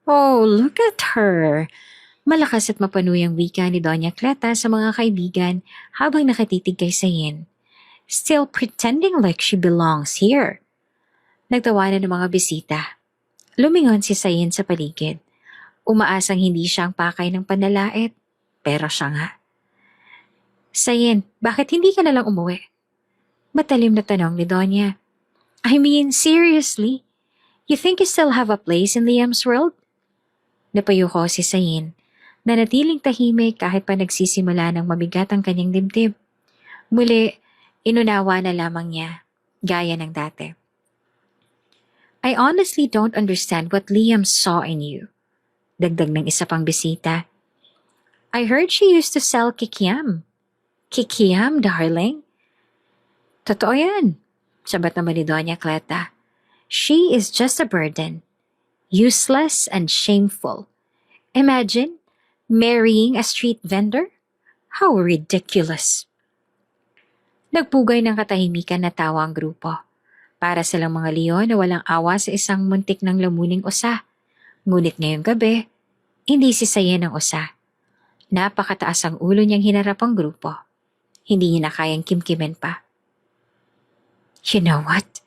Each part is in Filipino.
Oh, look at her! Malakas at mapanuyang wika ni Doña Cleta sa mga kaibigan habang nakatitig kay Sayin. Still pretending like she belongs here. Nagtawanan ng mga bisita. Lumingon si Sayin sa paligid. Umaasang hindi siya ang pakay ng panlalait. Pero siya nga. Sayin, bakit hindi ka nalang umuwi? Matalim na tanong ni Doña. I mean, seriously? You think you still have a place in Liam's world? Napayuko si Sayin, na natiling tahimik kahit pa nagsisimula ng mabigat ang kanyang dibdib. Muli, inunawa na lamang niya, gaya ng dati. I honestly don't understand what Liam saw in you. Dagdag ng isa pang bisita. I heard she used to sell kikiam. Kikiam, darling? Totoo yan, sabat naman ni Doña Cleta. She is just a burden. Useless and shameful. Imagine marrying a street vendor? How ridiculous. Nagpugay ng katahimikan na tawa ang grupo. Para silang mga leon na walang awa sa isang muntik ng lamuning usa. Ngunit ngayong gabi, hindi si Sayin ang usa. Napakataas ang ulo niyang hinarap ang grupo. Hindi niya na kayang kimkimen pa. You know what?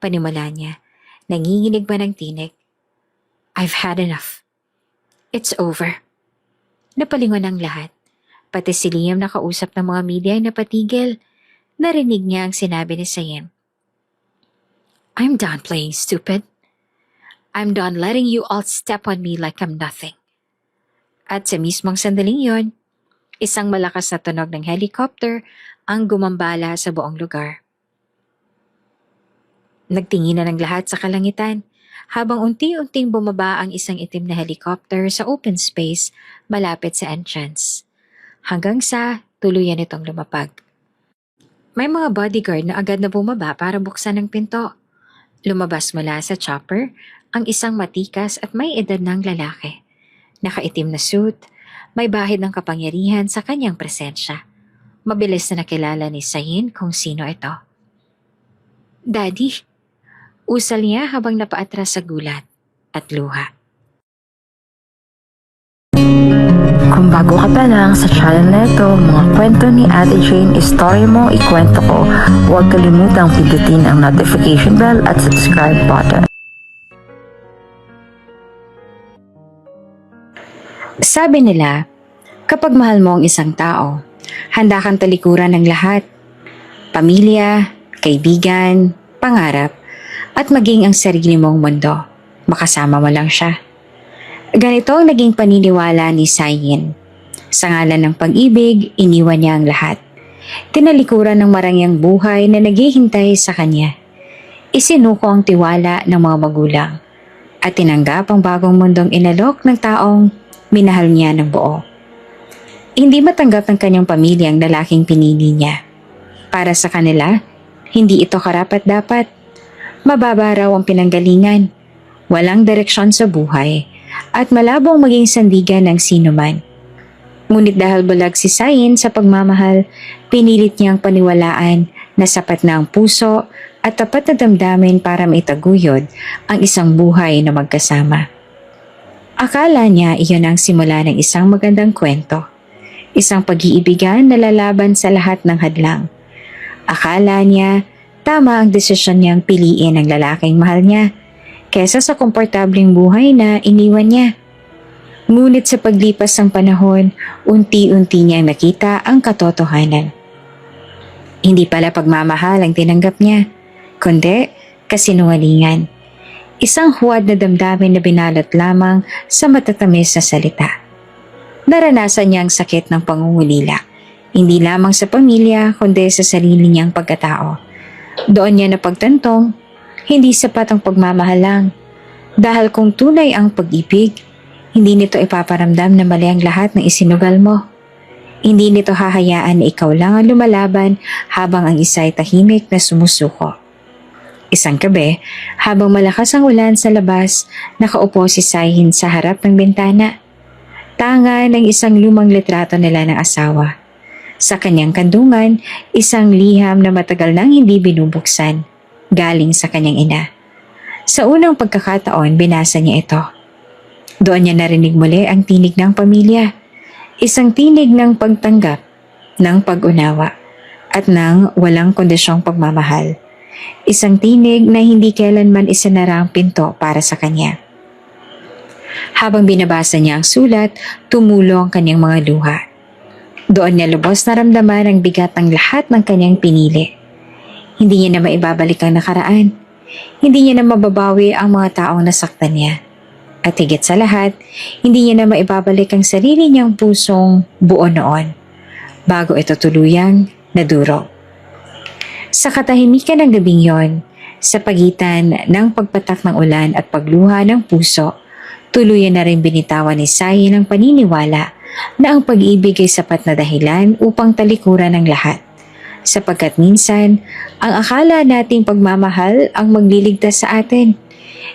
Panimula niya, nanginginig ba ng tinig? I've had enough. It's over. Napalingon ang lahat. Pati si Liam na kausap ng mga media ay napatigil. Narinig niya ang sinabi ni Sayin. I'm done playing stupid. I'm done letting you all step on me like I'm nothing. At sa mismong sandaling yon, isang malakas na tunog ng helicopter ang gumambala sa buong lugar. Nagtinginan ang lahat sa kalangitan habang unti-unting bumaba ang isang itim na helicopter sa open space malapit sa entrance. Hanggang sa tuluyan itong lumapag. May mga bodyguard na agad na bumaba para buksan ang pinto. Lumabas mula sa chopper ang isang matikas at may edad ng lalaki. Nakaitim na suit, may bahid ng kapangyarihan sa kanyang presensya. Mabilis na nakilala ni Sayin kung sino ito. Daddy, usal niya habang napaatras sa gulat at luha. Kung bago ka pa lang sa channel na ito, mga kwento ni Ate Jane, story mo, ikwento ko, huwag kalimutang pindutin ang notification bell at subscribe button. Sabi nila, kapag mahal mo ang isang tao, handa kang talikuran ng lahat. Pamilya, kaibigan, pangarap, at maging ang sarili mong mundo. Makasama mo lang siya. Ganito ang naging paniniwala ni Sayin. Sa ngalan ng pag-ibig, iniwan niya ang lahat. Tinalikuran ng marangyang buhay na naghihintay sa kanya. Isinuko ang tiwala ng mga magulang at tinanggap ang bagong mundong inalok ng taong minahal niya ng buo. Hindi matanggap ng kanyang pamilya ang lalaking pinili niya. Para sa kanila, hindi ito karapat-dapat. Mababa raw ang pinanggalingan, walang direksyon sa buhay, at malabong maging sandigan ng sinuman. Ngunit dahil bulag si Sayin sa pagmamahal, pinilit niyang paniwalaan na sapat na ang puso at tapat na damdamin para maitaguyod ang isang buhay na magkasama. Akala niya iyon ang simula ng isang magandang kwento, isang pag-iibigan na lalaban sa lahat ng hadlang. Akala niya tama ang desisyon niyang piliin ang lalaking mahal niya kesa sa komportableng buhay na iniwan niya. Ngunit sa paglipas ng panahon, unti-unti niyang nakita ang katotohanan. Hindi pala pagmamahal ang tinanggap niya, kundi kasinungalingan. Isang huwad na damdamin na binalot lamang sa matatamis na salita. Naranasan niya ang sakit ng pangungulila, hindi lamang sa pamilya kundi sa sarili niyang pagkatao. Doon niya napagtantong, hindi sapat ang pagmamahal lang. Dahil kung tunay ang pag-ibig, hindi nito ipaparamdam na mali ang lahat ng isinugal mo. Hindi nito hahayaan na ikaw lang ang lumalaban habang ang isa ay tahimik na sumusuko. Isang gabi, habang malakas ang ulan sa labas, nakaupo si Sayin sa harap ng bintana. Tanga ng isang lumang litrato nila ng asawa. Sa kanyang kandungan, isang liham na matagal nang hindi binubuksan, galing sa kanyang ina. Sa unang pagkakataon, binasa niya ito. Doon niya narinig muli ang tinig ng pamilya. Isang tinig ng pagtanggap, ng pag-unawa, at ng walang kondisyong pagmamahal. Isang tinig na hindi kailanman isinara ang pinto para sa kanya. Habang binabasa niya ang sulat, tumulo ang kanyang mga luha. Doon niya lubos naramdaman ang bigat ng lahat ng kanyang pinili. Hindi niya na maibabalik ang nakaraan. Hindi niya na mababawi ang mga taong nasaktan niya. At higit sa lahat, hindi niya na maibabalik ang sarili niyang pusong buo noon, bago ito tuluyang nadurog. Sa katahimikan ng gabing yon, sa pagitan ng pagpatak ng ulan at pagluha ng puso, tuluyan na rin binitawan ni Sayin ang paniniwala na ang pag-ibig ay sapat na dahilan upang talikuran ng lahat. Sapagkat minsan, ang akala nating pagmamahal ang magliligtas sa atin.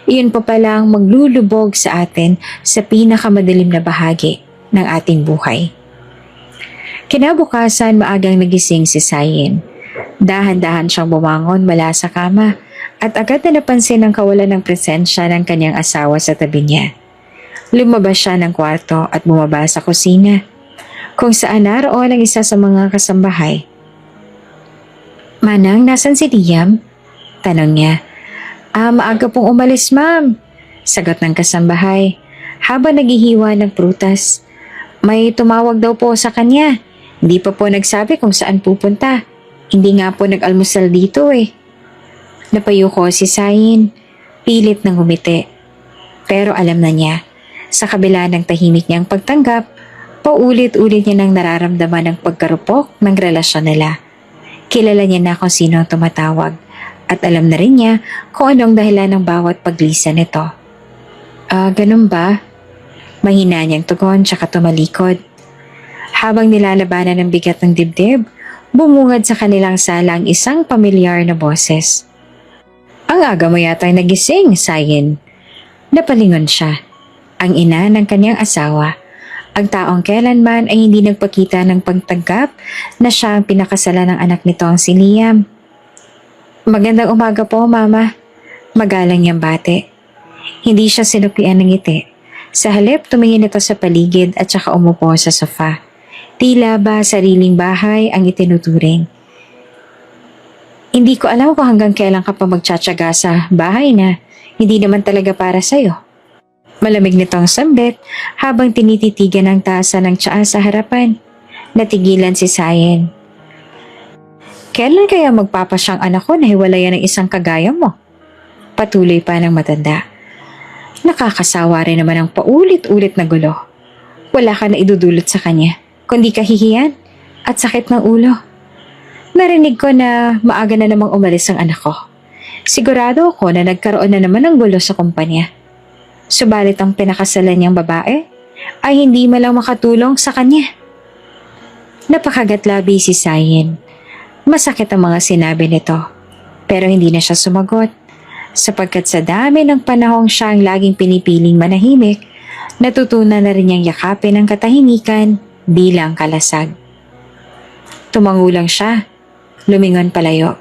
Iyon pa pala ang maglulubog sa atin sa pinakamadilim na bahagi ng ating buhay. Kinabukasan, maagang nagising si Sayin. Dahan-dahan siyang bumangon mula sa kama at agad na napansin ang kawalan ng presensya ng kanyang asawa sa tabi niya. Lumabas siya ng kwarto at bumaba sa kusina, kung saan naroon ang isa sa mga kasambahay. "Manang, nasan si Liam?" tanong niya. Maaga pong umalis, ma'am," sagot ng kasambahay habang naghihiwa ng prutas. "May tumawag daw po sa kanya. Hindi pa po nagsabi kung saan pupunta. Hindi nga po nag-almusal dito eh." Napayuko si Sayin, pilit ng humiti. Pero alam na niya, sa kabila ng tahimik niyang pagtanggap, paulit-ulit niya nang nararamdaman ang pagkarupok ng relasyon nila. Kilala niya na kung sino ang tumatawag. At alam na rin niya kung anong dahilan ng bawat paglisan nito. Ganun ba?" Mahina niyang tugon tsaka tumalikod. Habang nilalabanan ng bigat ng dibdib, bumungad sa kanilang sala ang isang pamilyar na boses. "Ang aga mo yata nagising, Sayin." Napalingon siya. Ang ina ng kanyang asawa. Ang taong kailanman ay hindi nagpakita ng pagtanggap na siya ang pinakasalan ng anak nitong si Liam. "Magandang umaga po, Mama." Magalang niyang bate. Hindi siya sinuklian ng ngiti. Sa halip, tumingin ito sa paligid at saka umupo sa sofa. Tila ba sariling bahay ang itinuturing. "Hindi ko alam kung hanggang kailan ka pa magtsatsaga sa bahay na hindi naman talaga para sa'yo." Malamig nitong sambit habang tinititigan ang tasa ng tsaa sa harapan. Natigilan si Sayin. "Kailan kaya magpapasyang anak ko na hiwalayan ng isang kagaya mo?" Patuloy pa ng matanda. Nakakasawa rin naman ang paulit-ulit na gulo. Wala ka na idudulot sa kanya, kundi kahihiyan at sakit ng ulo. Narinig ko na maaga na namang umalis ang anak ko. Sigurado ako na nagkaroon na naman ng gulo sa kumpanya. Subalit ang pinakasalan niyang babae ay hindi malang makatulong sa kanya. Napakagatlabi si Sayin. Masakit ang mga sinabi nito, pero hindi na siya sumagot, sapagkat sa dami ng panahong siya ang laging pinipiling manahimik, natutunan na rin niyang yakapin ang katahimikan bilang kalasag. Tumangulang siya, lumingon palayo.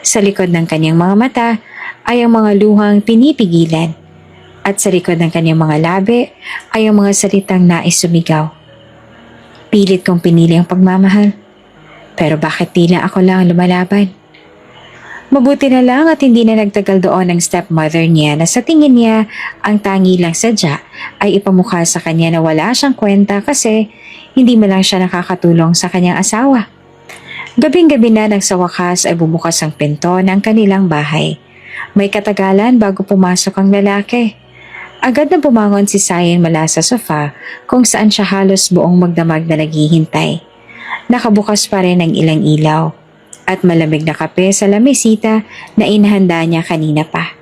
Sa likod ng kanyang mga mata ay ang mga luhang pinipigilan, at sa likod ng kanyang mga labi ay ang mga salitang nais sumigaw. Pilit kong pinili ang pagmamahal. Pero bakit tila ako lang lumalaban? Mabuti na lang at hindi na nagtagal doon ang stepmother niya na sa tingin niya ang tangi lang sadya ay ipamukha sa kanya na wala siyang kwenta kasi hindi man lang siya nakakatulong sa kanyang asawa. Gabing-gabi na nang sa wakas ay bumukas ang pinto ng kanilang bahay. May katagalan bago pumasok ang lalaki. Agad na bumangon si Sayin mula sa sofa kung saan siya halos buong magdamag na naghihintay. Nakabukas pa rin ang ilang ilaw at malamig na kape sa lamesita na inahanda niya kanina pa.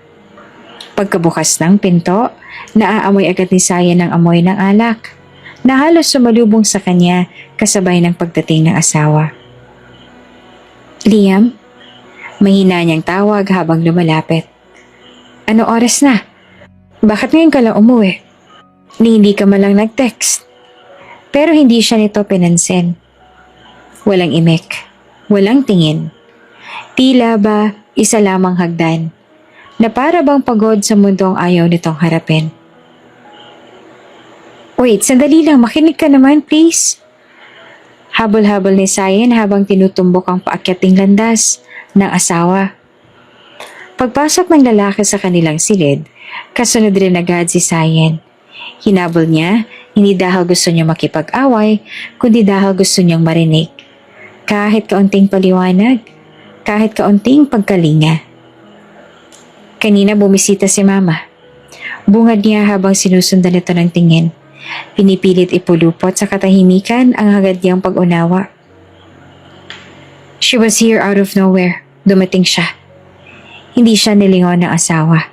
Pagkabukas ng pinto, naaamoy agad ni Sayin ng amoy ng alak na halos sumalubong sa kanya kasabay ng pagdating ng asawa. "Liam?" Mahina niyang tawag habang lumalapit. "Ano oras na? Bakit ngayon ka lang umuwi? Ni hindi ka malang nag-text." Pero hindi siya nito pinansin. Walang imik, walang tingin. Tila ba isa lamang hagdan na para bang pagod sa mundong ayaw nitong harapin. Wait, sandali lang. Makinig ka naman, please. Habol-habol ni Sayen habang tinutumbok ang paakyating landas ng asawa. Pagpasok ng lalaki sa kanilang silid, kasunod rin agad si Sayen. Hinabol niya, hindi dahil gusto niya makipag-away, kundi dahil gusto niyang marinig. Kahit kaunting paliwanag, kahit kaunting pagkalinga. Kanina bumisita si Mama. Bungad niya habang sinusundan ito ng tingin. Pinipilit ipulupot sa katahimikan ang hagad niyang pag-unawa. She was here out of nowhere. Dumating siya. Hindi siya nilingon ng asawa.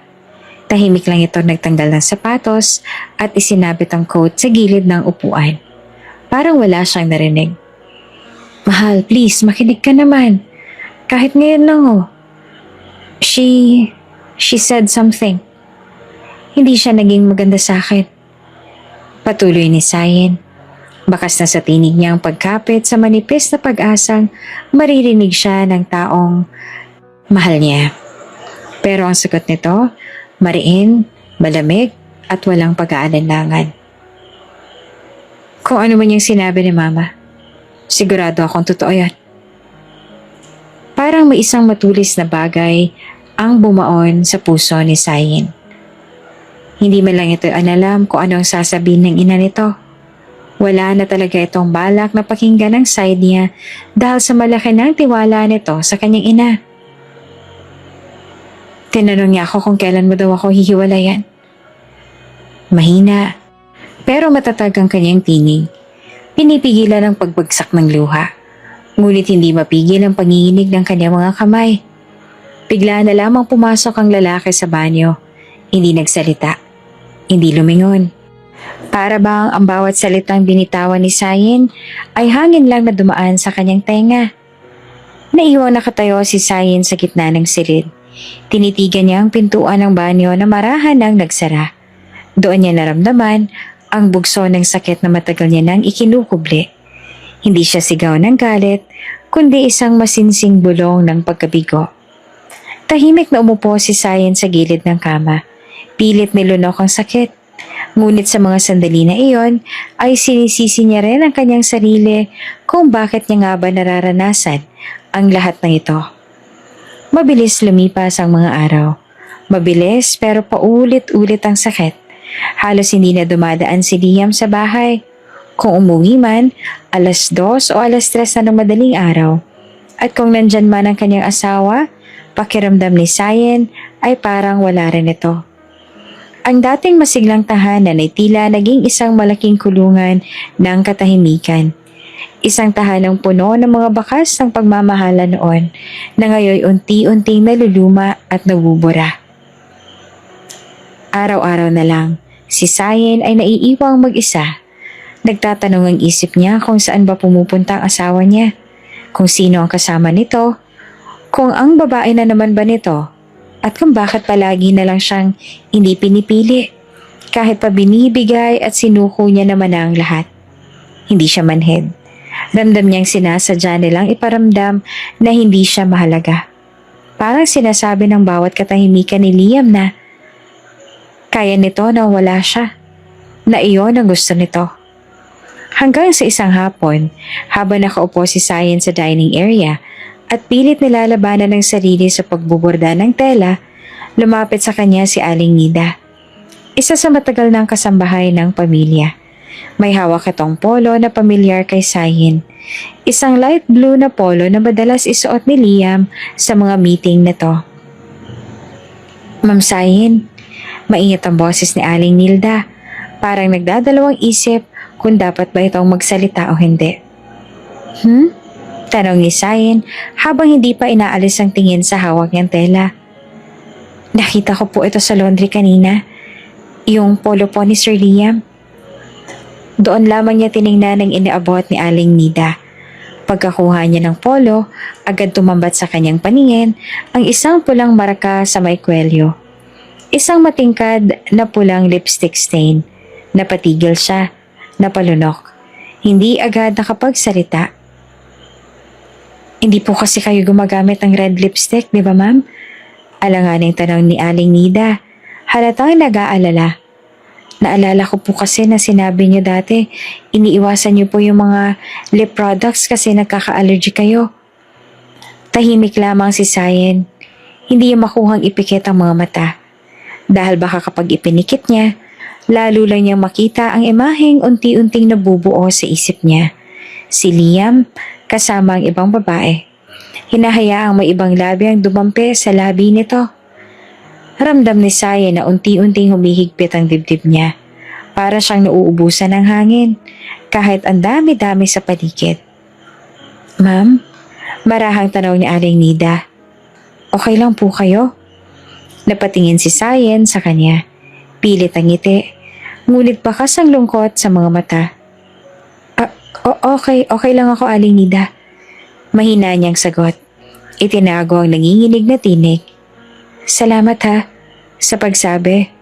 Tahimik lang ito nagtanggal ng sapatos at isinabit ang coat sa gilid ng upuan. Parang wala siyang narinig. Mahal, please, makinig ka naman. Kahit ngayon lang She said something. Hindi siya naging maganda sa akin. Patuloy ni Sayen. Bakas na sa tinig niya ang pagkapit sa manipis na pag-asang maririnig siya ng taong mahal niya. Pero ang sagot nito, mariin, malamig at walang pag-aalinlangan. Kung ano man yung sinabi ni Mama, sigurado akong totoo yan. Parang may isang matulis na bagay ang bumaon sa puso ni Sayen. Hindi man lang ito analam kung ano ang sasabihin ng ina nito. Wala na talaga itong balak na pakinggan ang side niya dahil sa malaki ng tiwala nito sa kanyang ina. Tinanong niya ako kung kailan mo daw ako hihiwalayan. Mahina, pero matatag ang kanyang tinig. Pinipigilan ang pagbagsak ng luha, ngunit hindi mapigil ang panginginig ng kanyang mga kamay. Bigla na lamang pumasok ang lalaki sa banyo. Hindi nagsalita. Hindi lumingon. Para bang ang bawat salitang binitawan ni Sayen ay hangin lang na dumaan sa kanyang tenga. Naiwang nakatayo si Sayen sa gitna ng silid. Tinitigan niya ang pintuan ng banyo na marahan ang nagsara. Doon niya naramdaman ang bugso ng sakit na matagal niya nang ikinukubli. Hindi siya sigaw ng galit, kundi isang masinsing bulong ng pagkabigo. Tahimik na umupo si Sayen sa gilid ng kama. Pilit nilunok ang sakit. Ngunit sa mga sandali na iyon ay sinisisi niya rin ang kanyang sarili kung bakit niya nga ba nararanasan ang lahat ng ito. Mabilis lumipas ang mga araw. Mabilis pero paulit-ulit ang sakit. Halos hindi na dumadaan si Liam sa bahay. Kung umuwi man, 2:00 o 3:00 na ng madaling araw. At kung nandyan man ang kanyang asawa, pakiramdam ni Sayen ay parang wala rin ito. Ang dating masiglang tahanan ay tila naging isang malaking kulungan ng katahimikan. Isang tahanang puno ng mga bakas ng pagmamahala noon na ngayon unti-unting naluluma at nabubura. Araw-araw na lang, si Sayen ay naiiwang mag-isa. Nagtatanong ang isip niya kung saan ba pumupunta ang asawa niya, kung sino ang kasama nito, kung ang babae na naman ba nito, at kung bakit palagi na lang siyang hindi pinipili, kahit pa binibigay at sinuko niya naman ang lahat. Hindi siya manhid. Ramdam niyang sinasadya nilang iparamdam na hindi siya mahalaga. Parang sinasabi ng bawat katahimikan ni Liam na kaya nito na wala siya, na iyon ang gusto nito. Hanggang sa isang hapon, habang nakaupo si Sayen sa dining area, at pilit nilalabanan ng sarili sa pagbuborda ng tela, lumapit sa kanya si Aling Nida. Isa sa matagal ng kasambahay ng pamilya. May hawak itong polo na pamilyar kay Sayen. Isang light blue na polo na madalas isuot ni Liam sa mga meeting nito. Ma'am Sayen, maingat ang boses ni Aling Nilda. Parang nagdadalawang isip kung dapat ba itong magsalita o hindi. Tanong ni Sayen habang hindi pa inaalis ang tingin sa hawak niyang tela. Nakita ko po ito sa laundry kanina. Yung polo po ni Sir Liam. Doon lamang niya tiningnan ang iniabot ni Aling Nida. Pagkakuha niya ng polo, agad tumambat sa kanyang paningin ang isang pulang maraka sa may kwelyo. Isang matingkad na pulang lipstick stain. Napatigil siya, napalunok. Hindi agad nakapagsalita. Hindi po kasi kayo gumagamit ng red lipstick, di ba ma'am? Alanganing tanong ni Aling Nida. Halatang nag-aalala. Naalala ko po kasi na sinabi niyo dati, iniiwasan niyo po yung mga lip products kasi nagkaka-allergy kayo. Tahimik lamang si Sayen. Hindi niya makuhang ipikit ang mga mata. Dahil baka kapag ipinikit niya, lalo lang niyang makita ang imaheng unti-unting nabubuo sa isip niya. Si Liam kasama ang ibang babae. Hinahayaang may ibang labi ang dumampi sa labi nito. Ramdam ni Sayen na unti-unting humihigpit ang dibdib niya. Para siyang nauubusan ng hangin kahit ang dami-dami sa paligid. Ma'am, marahang tanong ni Aling Nida. Okay lang po kayo? Napatingin si Sayen sa kanya. Pilit ang ngiti, ngunit bakas ang lungkot sa mga mata. Okay lang ako, Aling Nida. Mahina niyang sagot. Itinago ang nanginginig na tinig. Salamat ha, sa pagsabi.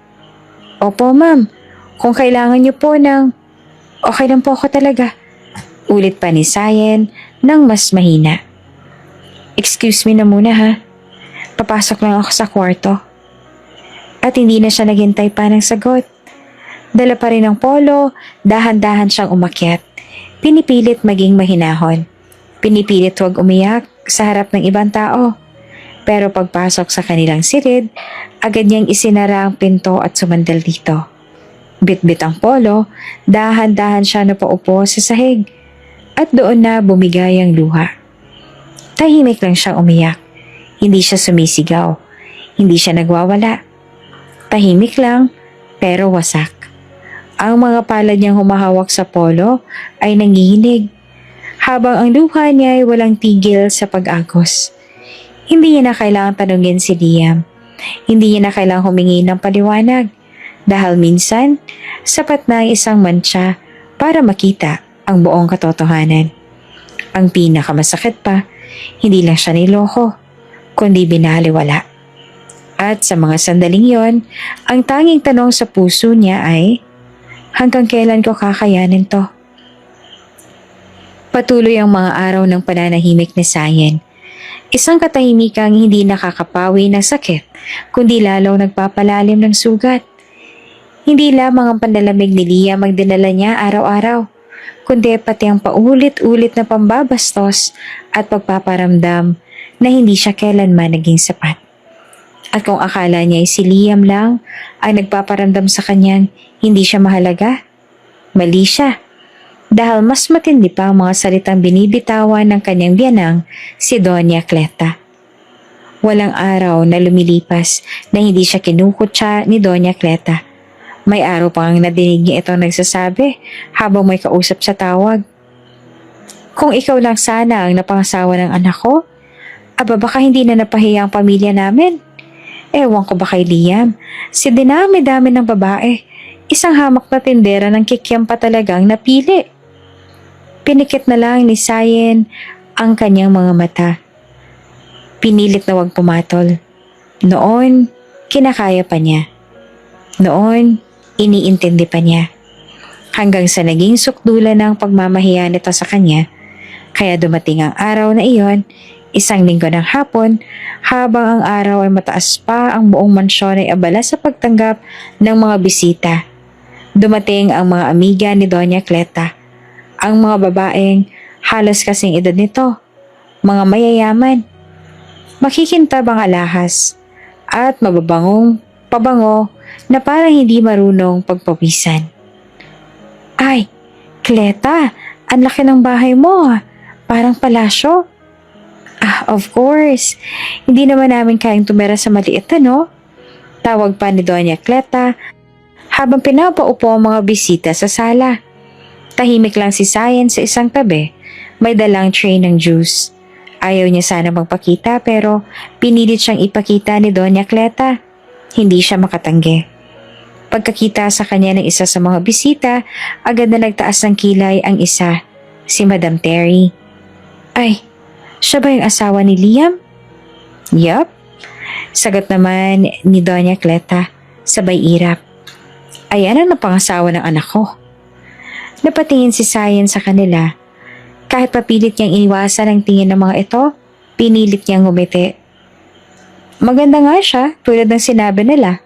Opo ma'am, kung kailangan niyo po ng... Okay lang po ako talaga. Ulit pa ni Sayen nang mas mahina. Excuse me na muna ha. Papasok lang ako sa kwarto. At hindi na siya naghintay pa ng sagot. Dala pa rin ang polo, dahan-dahan siyang umakyat. Pinipilit maging mahinahon. Pinipilit huwag umiyak sa harap ng ibang tao. Pero pagpasok sa kanilang silid, agad niyang isinara ang pinto at sumandal dito. Bit-bit ang polo, dahan-dahan siya napaupo sa sahig. At doon na bumigay ang luha. Tahimik lang siyang umiyak. Hindi siya sumisigaw. Hindi siya nagwawala. Tahimik lang, pero wasak. Ang mga palad niyang humahawak sa polo ay nanginginig. Habang ang luha niya ay walang tigil sa pag-agos. Hindi niya na kailangang tanungin si Liam. Hindi niya na kailangang humingi ng paliwanag. Dahil minsan, sapat na ang isang mantsa para makita ang buong katotohanan. Ang pinakamasakit pa, hindi lang siya niloko, kundi binaliwala. At sa mga sandaling yon, ang tanging tanong sa puso niya ay, hanggang kailan ko kakayanin to? Patuloy ang mga araw ng pananahimik ni Sayen. Isang katahimikang hindi nakakapawi ng sakit, kundi lalo nagpapalalim ng sugat. Hindi lamang ang panlalamig ni Liam ang dinala niya araw-araw, kundi pati ang paulit-ulit na pambabastos at pagpaparamdam na hindi siya kailanman naging sapat. At kung akala niya ay si Liam lang ay nagpaparamdam sa kanyang hindi siya mahalaga, mali siya. Dahil mas matindi pa ang mga salitang binibitawan ng kanyang biyanang si Doña Cleta. Walang araw na lumilipas na hindi siya kinukutsa ni Doña Cleta. May araw pang nadinig niya ito nagsasabi habang may kausap sa tawag. Kung ikaw lang sana ang napangasawa ng anak ko, aba baka hindi na napahiya ang pamilya namin. Ewan ko ba kay Liam, si dinami-dami ng babae, isang hamak na tindera ng kikiam pa talagang napili. Pinikit na lang ni Sayen ang kanyang mga mata. Pinilit na wag pumatol. Noon, kinakaya pa niya. Noon, iniintindi pa niya. Hanggang sa naging sukdulan ng pagmamahiya nito sa kanya, kaya dumating ang araw na iyon, isang linggo ng hapon, habang ang araw ay mataas pa, ang buong mansyon ay abala sa pagtanggap ng mga bisita. Dumating ang mga amiga ni Doña Cleta. Ang mga babaeng halos kasing edad nito, mga mayayaman, makikintab ang alahas, at mababangong pabango na parang hindi marunong pagpawisan. Ay, Cleta, ang laki ng bahay mo, parang palasyo. Of course, hindi naman namin kayang tumira sa maliit Tawag pa ni Doña Cleta habang pinapaupo ang mga bisita sa sala. Tahimik lang si Sayen sa isang tabi, may dalang tray ng juice. Ayaw niya sana magpakita pero pinilit siyang ipakita ni Doña Cleta. Hindi siya makatanggi. Pagkakita sa kanya ng isa sa mga bisita, agad na nagtaas ng kilay ang isa, si Madam Terry. Ay, siya ba yung asawa ni Liam? Yup. Sagot naman ni Doña Cleta, sabay irap. Ayan ang napangasawa ng anak ko. Napatingin si Sayen sa kanila. Kahit papilit niyang iniwasan ang tingin ng mga ito, pinilit niyang ngumiti. Maganda nga siya, tulad ng sinabi nila.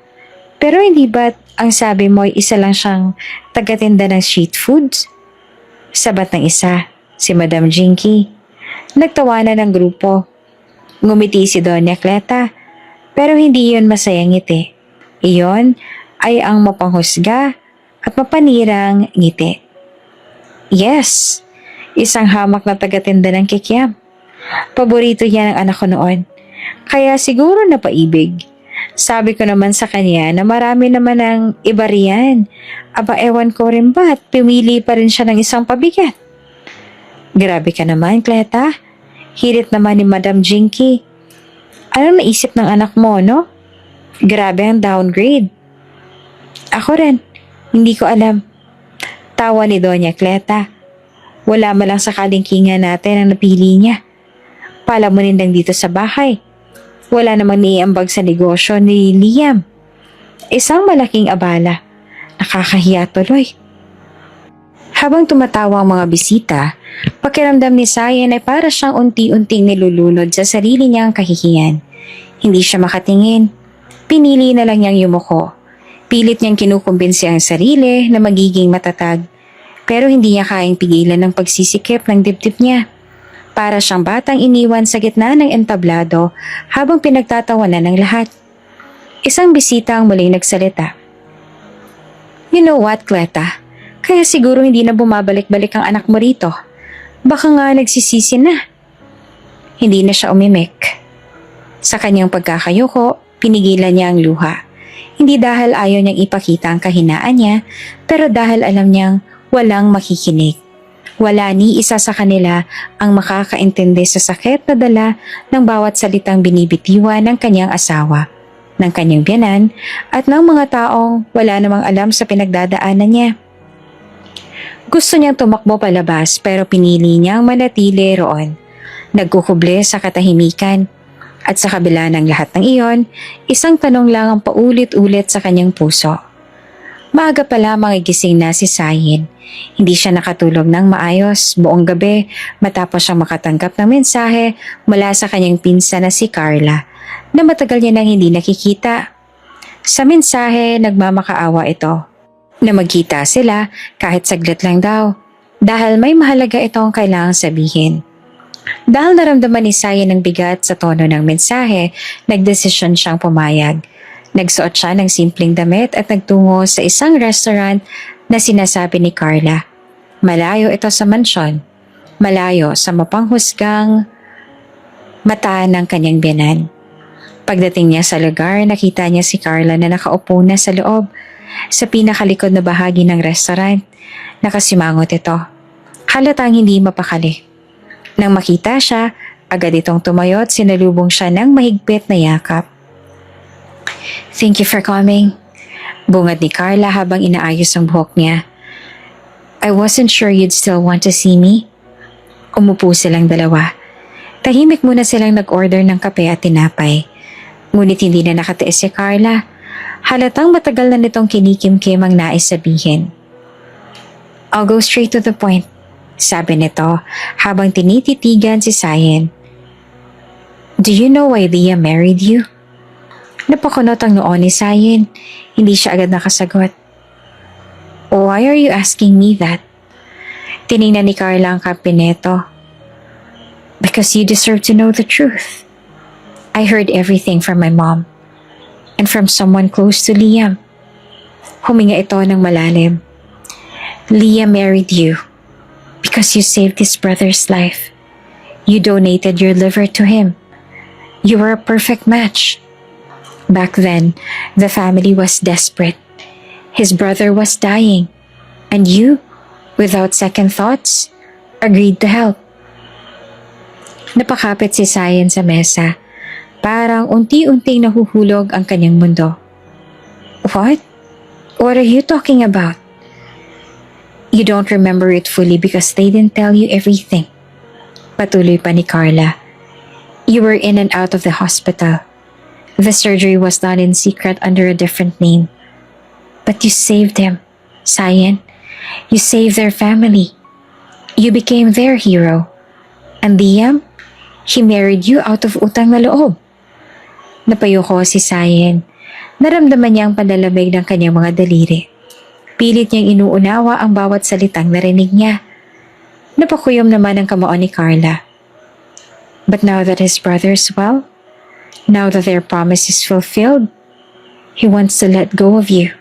Pero hindi ba't Ang sabi mo ay isa lang siyang tagatinda ng street foods? Sabat ng isa, si Madam Jinky. Nagtawanan ng grupo. Ngumiti si Doña Cleta, pero hindi yun masayang ngiti. Iyon ay ang mapanghusga at mapanirang ngiti. Yes, isang hamak na tagatinda ng kikiam. Paborito niya ng anak ko noon. Kaya siguro napaibig. Sabi ko naman sa kanya na marami naman ng iba riyan. Aba ewan ko rin ba't pumili pa rin siya ng isang pabigat. Grabe ka naman, Cleta. Hirit naman ni Madam Jinky. Anong naisip ng anak mo, no? Grabe ang downgrade. Ako rin, hindi ko alam. Tawa ni Doña Cleta. Wala man lang sa kalingkingan natin ang napili niya. Palamunin lang dito sa bahay. Wala namang niiambag sa negosyo ni Liam. Isang malaking abala. Nakakahiya tuloy. Habang tumatawa ang mga bisita, pakiramdam ni Sayen ay para siyang unti-unting nilulunod sa sarili niyang kahihiyan. Hindi siya makatingin. Pinili na lang niyang yumuko. Pilit niyang kinukumbinsi ang sarili na magiging matatag. Pero hindi niya kayang pigilan ng pagsisikip ng dibdib niya. Para siyang batang iniwan sa gitna ng entablado habang pinagtatawanan ng lahat. Isang bisita ang muling nagsalita. You know what, Cleta? Kaya siguro hindi na bumabalik-balik ang anak mo rito. Baka nga nagsisisi na. Hindi na siya umimik. Sa kanyang pagkakayuko, pinigilan niya ang luha. Hindi dahil ayaw niyang ipakita ang kahinaan niya, pero dahil alam niyang walang makikinig. Wala ni isa sa kanila ang makakaintindi sa sakit na dala ng bawat salitang binibitiwan ng kanyang asawa, ng kanyang biyanan, at ng mga taong wala namang alam sa pinagdadaanan niya. Gusto niyang tumakbo palabas pero pinili niyang manatili roon. Nagkukuble sa katahimikan. At sa kabila ng lahat ng iyon, isang tanong lang ang paulit-ulit sa kanyang puso. Maaga pa lamang igising na si Sayin. Hindi siya nakatulog ng maayos buong gabi matapos siyang makatanggap ng mensahe mula sa kanyang pinsan na si Carla na matagal niya nang hindi nakikita. Sa mensahe, nagmamakaawa ito na magkita sila kahit saglit lang daw dahil may mahalaga itong kailangang sabihin. Dahil naramdaman ni Sayin ng bigat sa tono ng mensahe, nagdesisyon siyang pumayag. Nagsuot siya ng simpleng damit at nagtungo sa isang restaurant na sinasabi ni Carla. Malayo ito sa mansyon. Malayo sa mapanghusgang mata ng kanyang biyanan. Pagdating niya sa lugar, nakita niya si Carla na nakaupo na sa loob. Sa pinakalikod na bahagi ng restaurant, nakasimangot ito. Halatang hindi mapakali. Nang makita siya, agad itong tumayo at sinalubong siya ng mahigpit na yakap. Thank you for coming. Bungad ni Carla habang inaayos ang buhok niya. I wasn't sure you'd still want to see me. Umupo silang dalawa. Tahimik muna silang nag-order ng kape at tinapay. Ngunit hindi na nakatiis si Carla. Halatang matagal na nitong kinikimkim ang nais sabihin. I'll go straight to the point, sabi nito habang tinititigan si Sayin. Do you know why Leah married you? Napakunot ang noo ni Sayin. Hindi siya agad nakasagot. Why are you asking me that? Tiningnan ni Carla ang kape nito. Because you deserve to know the truth. I heard everything from my mom. And from someone close to Liam. Huminga ito ng malalim. Liam married you because you saved his brother's life. You donated your liver to him. You were a perfect match. Back then, the family was desperate. His brother was dying. And you, without second thoughts, agreed to help. Napakapit si Sayin sa mesa. Parang unti-unting nahuhulog ang kanyang mundo. What? What are you talking about? You don't remember it fully because they didn't tell you everything. Patuloy pa ni Carla. You were in and out of the hospital. The surgery was done in secret under a different name. But you saved him, Sayin. You saved their family. You became their hero. And Liam, he married you out of utang na loob. Napayuko si Sayin. naramdaman niya ang panlalamig ng kanyang mga daliri. Pilit niyang inuunawa ang bawat salitang narinig niya. Napakuyom naman ang kamao ni Carla. But now that his brother is well, now that their promise is fulfilled, he wants to let go of you.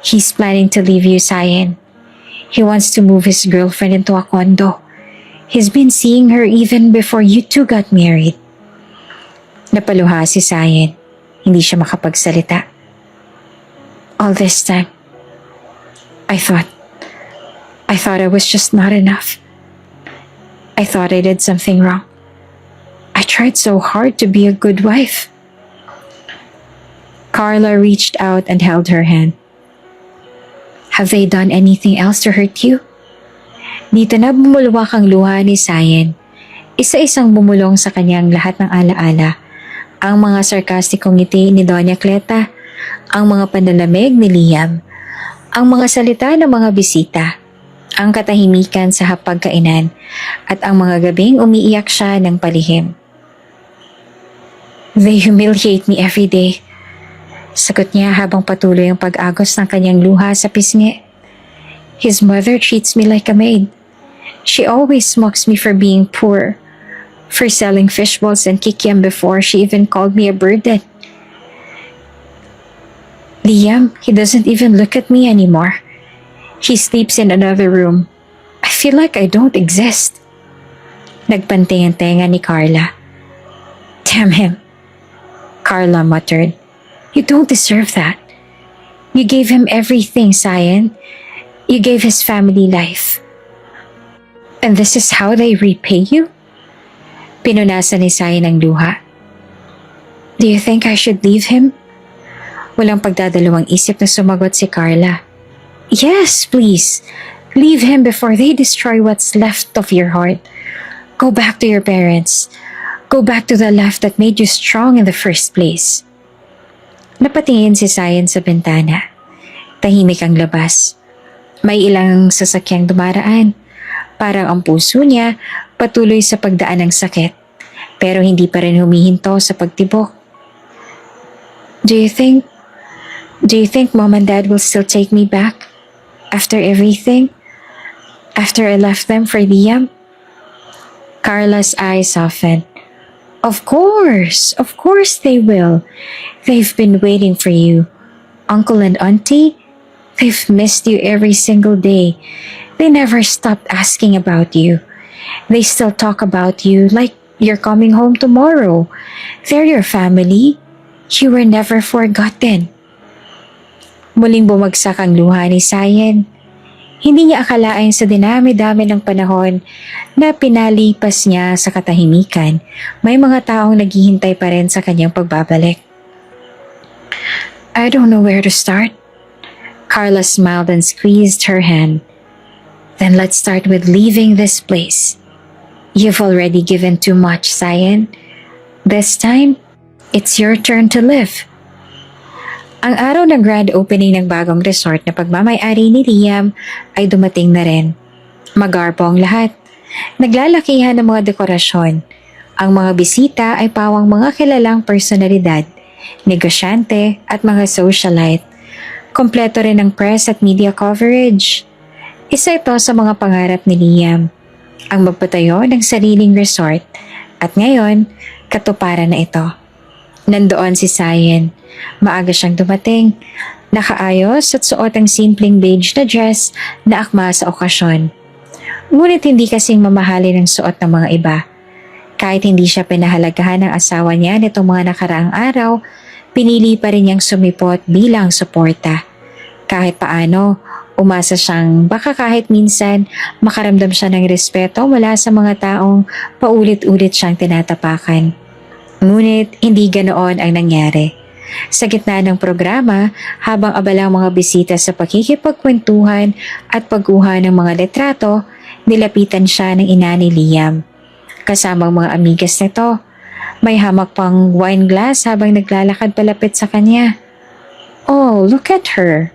He's planning to leave you, Sayen. He wants to move his girlfriend into a condo. He's been seeing her even before you two got married. Napaluha si Sayen. Hindi siya makapagsalita. All this time, I thought I was just not enough. I thought I did something wrong. I tried so hard to be a good wife. Carla reached out and held her hand. Have they done anything else to hurt you? Dito na bumulwak ang luha ni Sayen. Isa-isang bumulong sa kanyang lahat ng alaala. Ang mga sarkastikong ngiti ni Doña Cleta, ang mga panlalamig ni Liam, ang mga salita ng mga bisita, ang katahimikan sa hapagkainan, at ang mga gabing umiiyak siya ng palihim. They humiliate me every day. Sagot niya habang patuloy ang pag-agos ng kanyang luha sa pisngi. His mother treats me like a maid. She always mocks me for being poor, for selling fish balls and kikiam before she even called me a burden. Liam, he doesn't even look at me anymore. He sleeps in another room. I feel like I don't exist. Nagpantay ang tenga ni Carla. Damn him, Carla muttered. You don't deserve that. You gave him everything, Sayen. You gave his family life. And this is how they repay you? Pinunasan ni Sayen ang luha. Do you think I should leave him? Walang pagdadalawang isip na sumagot si Carla. Yes, please. Leave him before they destroy what's left of your heart. Go back to your parents. Go back to the life that made you strong in the first place. Napatingin si Sayen sa bintana. Tahimik ang labas. May ilang sasakyang dumaraan. Parang ang puso niya patuloy sa pagdaan ng sakit. Pero hindi pa rin humihinto sa pagtibok. Do you think Mom and Dad will still take me back? After everything? After I left them for Liam? Carla's eyes softened. Of course they will. They've been waiting for you. Uncle and Auntie, they've missed you every single day. They never stopped asking about you. They still talk about you like you're coming home tomorrow. They're your family. You were never forgotten. Muling bumagsak ang luha ni Sayen. Hindi niya akalain sa dinami-dami ng panahon na pinalipas niya sa katahimikan, may mga taong naghihintay pa rin sa kanyang pagbabalik. I don't know where to start. Carla smiled and squeezed her hand. Then let's start with leaving this place. You've already given too much, Sayen. This time, it's your turn to live. Ang araw ng grand opening ng bagong resort na pagmamay-ari ni Liam ay dumating na rin. Magarpo ang lahat. Naglalakihan ng mga dekorasyon. Ang mga bisita ay pawang mga kilalang personalidad, negosyante at mga socialite. Kompleto rin ang press at media coverage. Isa ito sa mga pangarap ni Liam, ang magpatayo ng sariling resort. At ngayon, katuparan na ito. Nandoon si Sayen. Maaga siyang dumating. Nakaayos at suot ang simpleng beige na dress na akma sa okasyon. Ngunit hindi kasing mamahalin ang suot ng mga iba. Kahit hindi siya pinahalagahan ng asawa niya nitong mga nakaraang araw, pinili pa rin niyang sumipot bilang suporta. Kahit paano, umasa siyang baka kahit minsan makaramdam siya ng respeto mula sa mga taong paulit-ulit siyang tinatapakan. Ngunit hindi ganoon ang nangyari. Sa gitna ng programa, habang abala ang mga bisita sa pakikipagkwentuhan at pagkuha ng mga litrato, nilapitan siya ng ina ni Liam. Kasama ang mga amigas nito, may hamak pang wine glass habang naglalakad palapit sa kanya. Oh, look at her!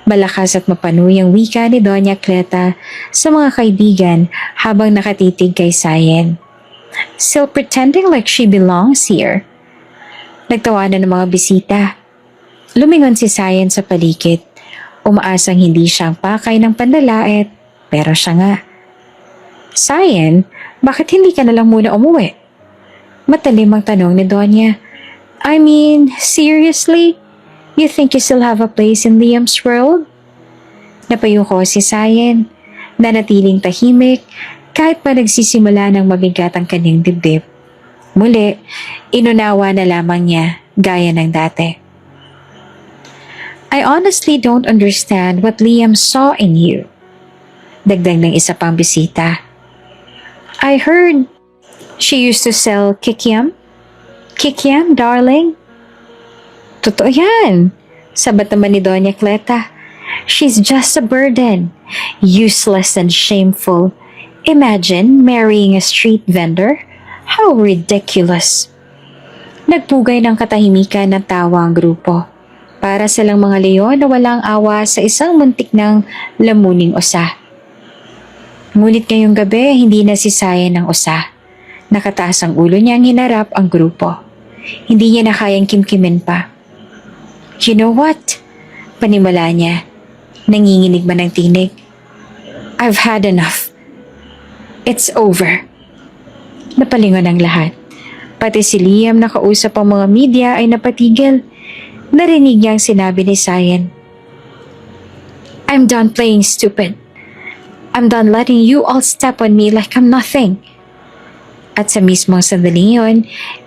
Malakas at mapanuyang wika ni Doña Cleta sa mga kaibigan habang nakatitig kay Sayen. Still pretending like she belongs here. Nagtawanan ng mga bisita. Lumingon si Sayan sa paligid. Umaasang hindi siyang pakay ng panlalait, pero siya nga. Sayan, bakit hindi ka na lang muna umuwi? Matalim ang tanong ni Donya. I mean, seriously? You think you still have a place in Liam's world? Napayuko si Sayan, nanatiling tahimik kahit pa nagsisimula ng mabigat ang kanyang dibdib. Muli, inunawa na lamang niya gaya ng dati. I honestly don't understand what Liam saw in you. Dagdag ng isa pang bisita. I heard she used to sell kikiam. Kikiam, darling? Totoo yan. Sabat naman ni Doña Cleta. She's just a burden. Useless and shameful. Imagine marrying a street vendor. How ridiculous. Nagpugay ng katahimikan ng tawa ang grupo. Para silang mga leon na walang awa sa isang muntik ng lamuning usa. Ngunit ngayong gabi, hindi na si Sayan ng usa. Nakataas ang ulo niyang hinarap ang grupo. Hindi niya na kayang kimkimin pa. You know what? Panimula niya. Nanginginig man ang tinig. I've had enough. It's over. Napalingon ang lahat. Pati si Liam na kausap ang mga media ay napatigil. Narinig niya ang sinabi ni Sayan. I'm done playing stupid. I'm done letting you all step on me like I'm nothing. At sa mismong sandaling yun,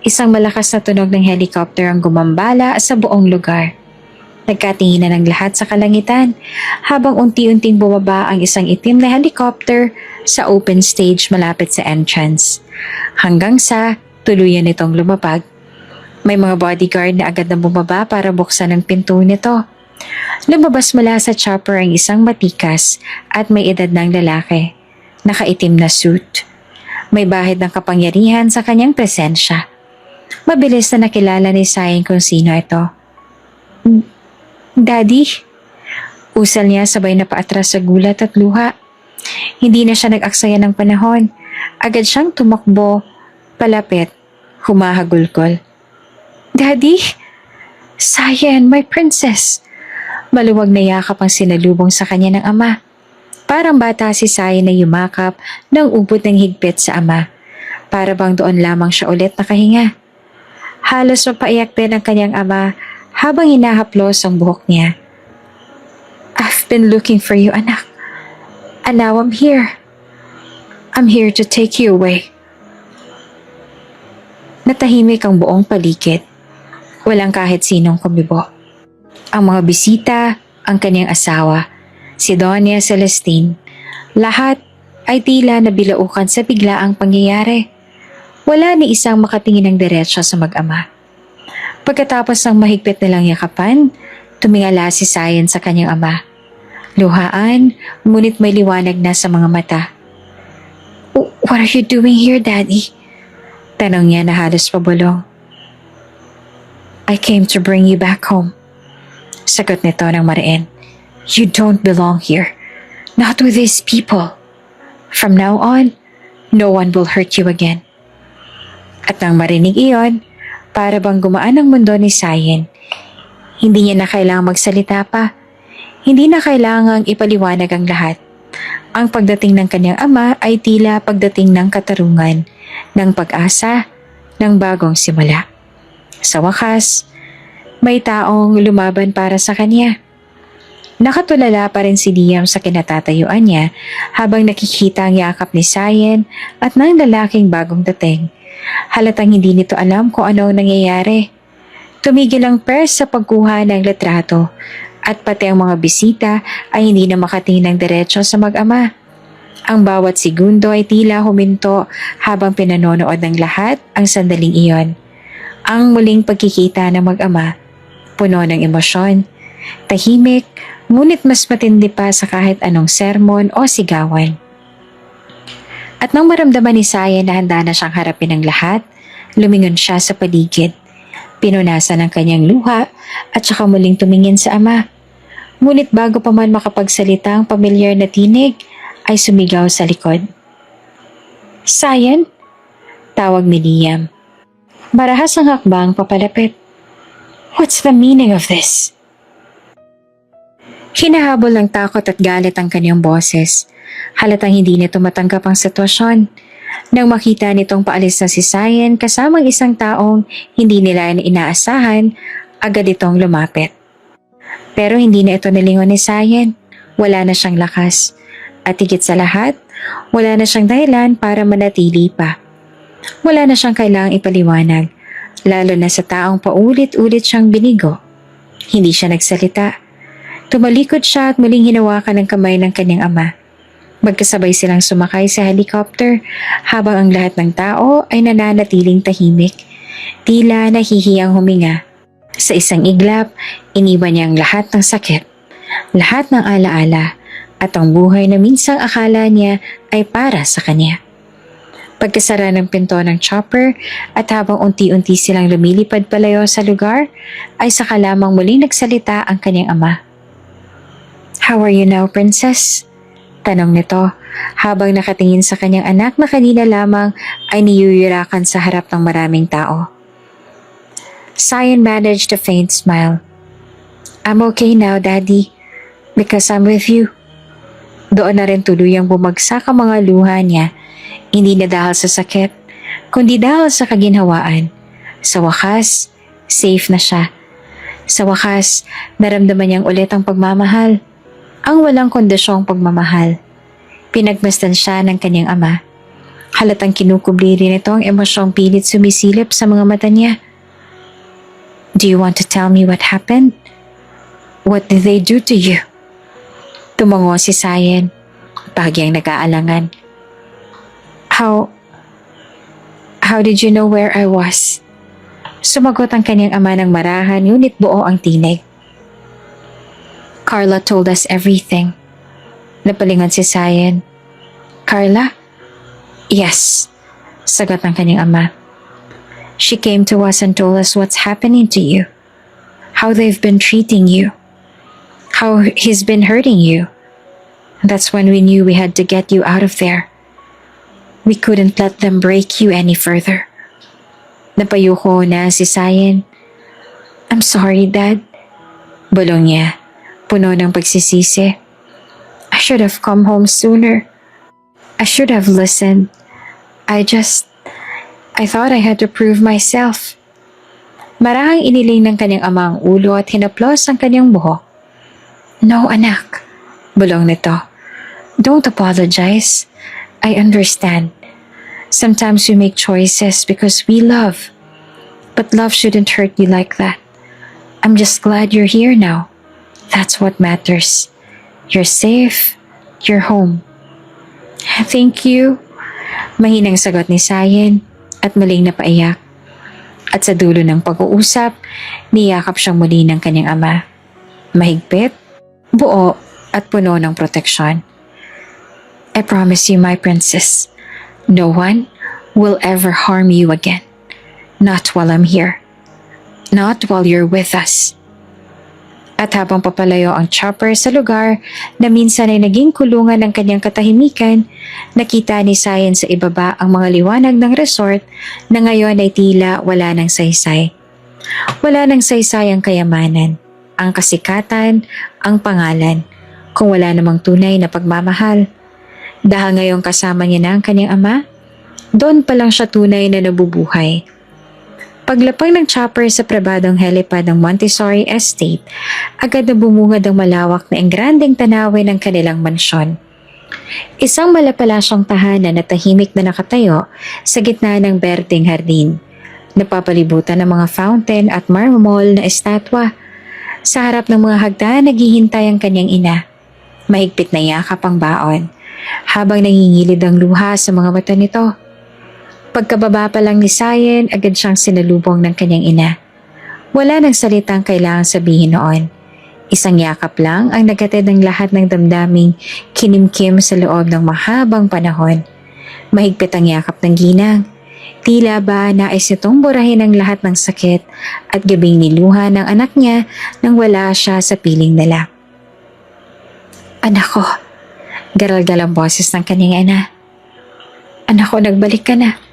isang malakas na tunog ng helicopter ang gumambala sa buong lugar. Nagkatinginan ang lahat sa kalangitan habang unti-unting bumaba ang isang itim na helicopter sa open stage malapit sa entrance. Hanggang sa tuluyan itong lumapag. May mga bodyguard na agad na bumaba para buksan ang pinto nito. Lumabas mula sa chopper ang isang matikas at may edad ng lalaki. Nakaitim na suit. May bahid ng kapangyarihan sa kanyang presensya. Mabilis na nakilala ni Sayan kung sino ito. Daddy? Usal niya sabay na paatras sa gulat at luha. Hindi na siya nag-aksaya ng panahon. Agad siyang tumakbo, palapit, humahagulgol. Daddy? Sayan, my princess. Maluwag na yakap ang sinalubong sa kanya ng ama. Parang bata si Sayan na yumakap ng ubod ng higpit sa ama. Para bang doon lamang siya ulit nakahinga. Halos mapaiyak din ang kanyang ama habang hinahaplos ang buhok niya. I've been looking for you, anak. And now I'm here. I'm here to take you away. Natahimik ang buong paligid. Walang kahit sinong kumibo. Ang mga bisita, ang kanyang asawa, si Doña Celestine, lahat ay tila nabilaukan sa biglaang pangyayari. Wala ni isang makatingin ng diretsyo sa mag-ama. Pagkatapos ng mahigpit nilang yakapan, tumingala si Sayan sa kanyang ama. Luhaan, ngunit may liwanag na sa mga mata. What are you doing here, Daddy? Tanong niya na halos pabulong. I came to bring you back home. Sagot nito ng mariin. You don't belong here. Not with these people. From now on, no one will hurt you again. At nang marinig iyon, para bang gumaan ang mundo ni Sayan. Hindi niya na kailangang magsalita pa. Hindi na kailangang ipaliwanag ang lahat. Ang pagdating ng kanyang ama ay tila pagdating ng katarungan, ng pag-asa, ng bagong simula. Sa wakas, may taong lumaban para sa kanya. Nakatulala pa rin si Liam sa kinatatayuan niya habang nakikita ang yakap ni Sayan at ng lalaking bagong dating. Halatang hindi nito alam kung ano ang nangyayari. Tumigil ang pers sa pagkuha ng litrato at pati ang mga bisita ay hindi na makatingin ng diretsyo sa mag-ama. Ang bawat segundo ay tila huminto habang pinanonood ng lahat ang sandaling iyon. Ang muling pagkikita ng mag-ama, puno ng emosyon, tahimik, ngunit mas matindi pa sa kahit anong sermon o sigawan. At nang maramdaman ni Sayan na handa na siyang harapin ang lahat, lumingon siya sa paligid. Pinunasan ang kanyang luha at saka muling tumingin sa ama. Ngunit bago pa man makapagsalita ang pamilyar na tinig, ay sumigaw sa likod. Sayan? Tawag ni Liam. Marahas ang hakbang papalapit. What's the meaning of this? Hinahabol ng takot at galit ang kanyang boses. Halatang hindi nito matanggap ang sitwasyon. Nang makita nitong paalis na si Sayen kasamang isang taong hindi nila inaasahan, agad itong lumapit. Pero hindi na ito nilingon ni Sayen. Wala na siyang lakas. At higit sa lahat, wala na siyang dahilan para manatili pa. Wala na siyang kailangang ipaliwanag, lalo na sa taong paulit-ulit siyang binigo. Hindi siya nagsalita. Tumalikod siya at muling hinawakan ang kamay ng kanyang ama. Magkasabay silang sumakay sa helicopter habang ang lahat ng tao ay nananatiling tahimik. Tila nahihiyang huminga. Sa isang iglap, iniwan niya ang lahat ng sakit, lahat ng alaala, at ang buhay na minsang akala niya ay para sa kanya. Pagkasara ng pinto ng chopper at habang unti-unti silang lumilipad palayo sa lugar, ay saka lamang muling nagsalita ang kanyang ama. "How are you now, princess?" Tanong nito habang nakatingin sa kanyang anak na kanina lamang ay niyuyurakan sa harap ng maraming tao. Sayen managed a faint smile. "I'm okay now, Daddy, because I'm with you." Doon na rin tuluyang bumagsak ang mga luha niya, hindi na dahil sa sakit, kundi dahil sa kaginhawaan. Sa wakas, safe na siya. Sa wakas, naramdaman niyang ulit ang pagmamahal. Ang walang kondisyong pagmamahal. Pinagmasdan siya ng kanyang ama. Halatang kinukubli rin ito ang emosyong pilit sumisilip sa mga mata niya. "Do you want to tell me what happened? What did they do to you?" Tumango si Sayen, bahagyang nag-aalangan. How did you know where I was?" Sumagot ang kanyang ama ng marahan, ngunit buo ang tinig. "Carla told us everything." Napalingon si Sayen. "Carla?" "Yes," sagot ng kanyang ama. "She came to us and told us what's happening to you. How they've been treating you. How he's been hurting you. That's when we knew we had to get you out of there. We couldn't let them break you any further." Napayuko na si Sayen. "I'm sorry, Dad." Bulong niya, puno ng pagsisisi. "I should have come home sooner. I should have listened. I thought I had to prove myself." Marahang iniling ng kanyang ama ang ulo at hinaplos ang kanyang buhok. "No, anak," bulong nito. "Don't apologize. I understand. Sometimes we make choices because we love. But love shouldn't hurt you like that. I'm just glad you're here now. That's what matters. You're safe. You're home." "Thank you," mahinang sagot ni Sayen at muling napaiyak. At sa dulo ng pag-uusap, niyakap siyang muli ng kanyang ama. Mahigpit, buo at puno ng proteksyon. "I promise you, my princess, no one will ever harm you again. Not while I'm here. Not while you're with us." At habang papalayo ang chopper sa lugar na minsan ay naging kulungan ng kanyang katahimikan, nakita ni Sayen sa ibaba ang mga liwanag ng resort na ngayon ay tila wala ng saysay. Wala ng saysay ang kayamanan, ang kasikatan, ang pangalan, kung wala namang tunay na pagmamahal. Dahil ngayong kasama niya na ang kanyang ama, doon pa lang siya tunay na nabubuhay. Paglapag ng chopper sa pribadong helipad ng Montessori Estate, agad na bumungad ang malawak na engrandeng tanawin ng kanilang mansyon. Isang malapalasyong tahanan na tahimik na nakatayo sa gitna ng berdeng hardin, napapalibutan ng mga fountain at marmol na estatwa. Sa harap ng mga hagdan naghihintay ang kanyang ina. Mahigpit na yakap ang baon, habang nangingilid ang luha sa mga mata nito. Pagkababa pa lang ni Sayen, agad siyang sinalubong ng kanyang ina. Wala nang salitang kailangang sabihin noon. Isang yakap lang ang naghatid ng lahat ng damdaming kinimkim sa loob ng mahabang panahon. Mahigpit ang yakap ng ginang. Tila ba nais nitong burahin ang lahat ng sakit at gabing niluha ng anak niya nang wala siya sa piling nila. "Anak ko," garalgal ang boses ng kanyang ina. "Anak ko, nagbalik ka na."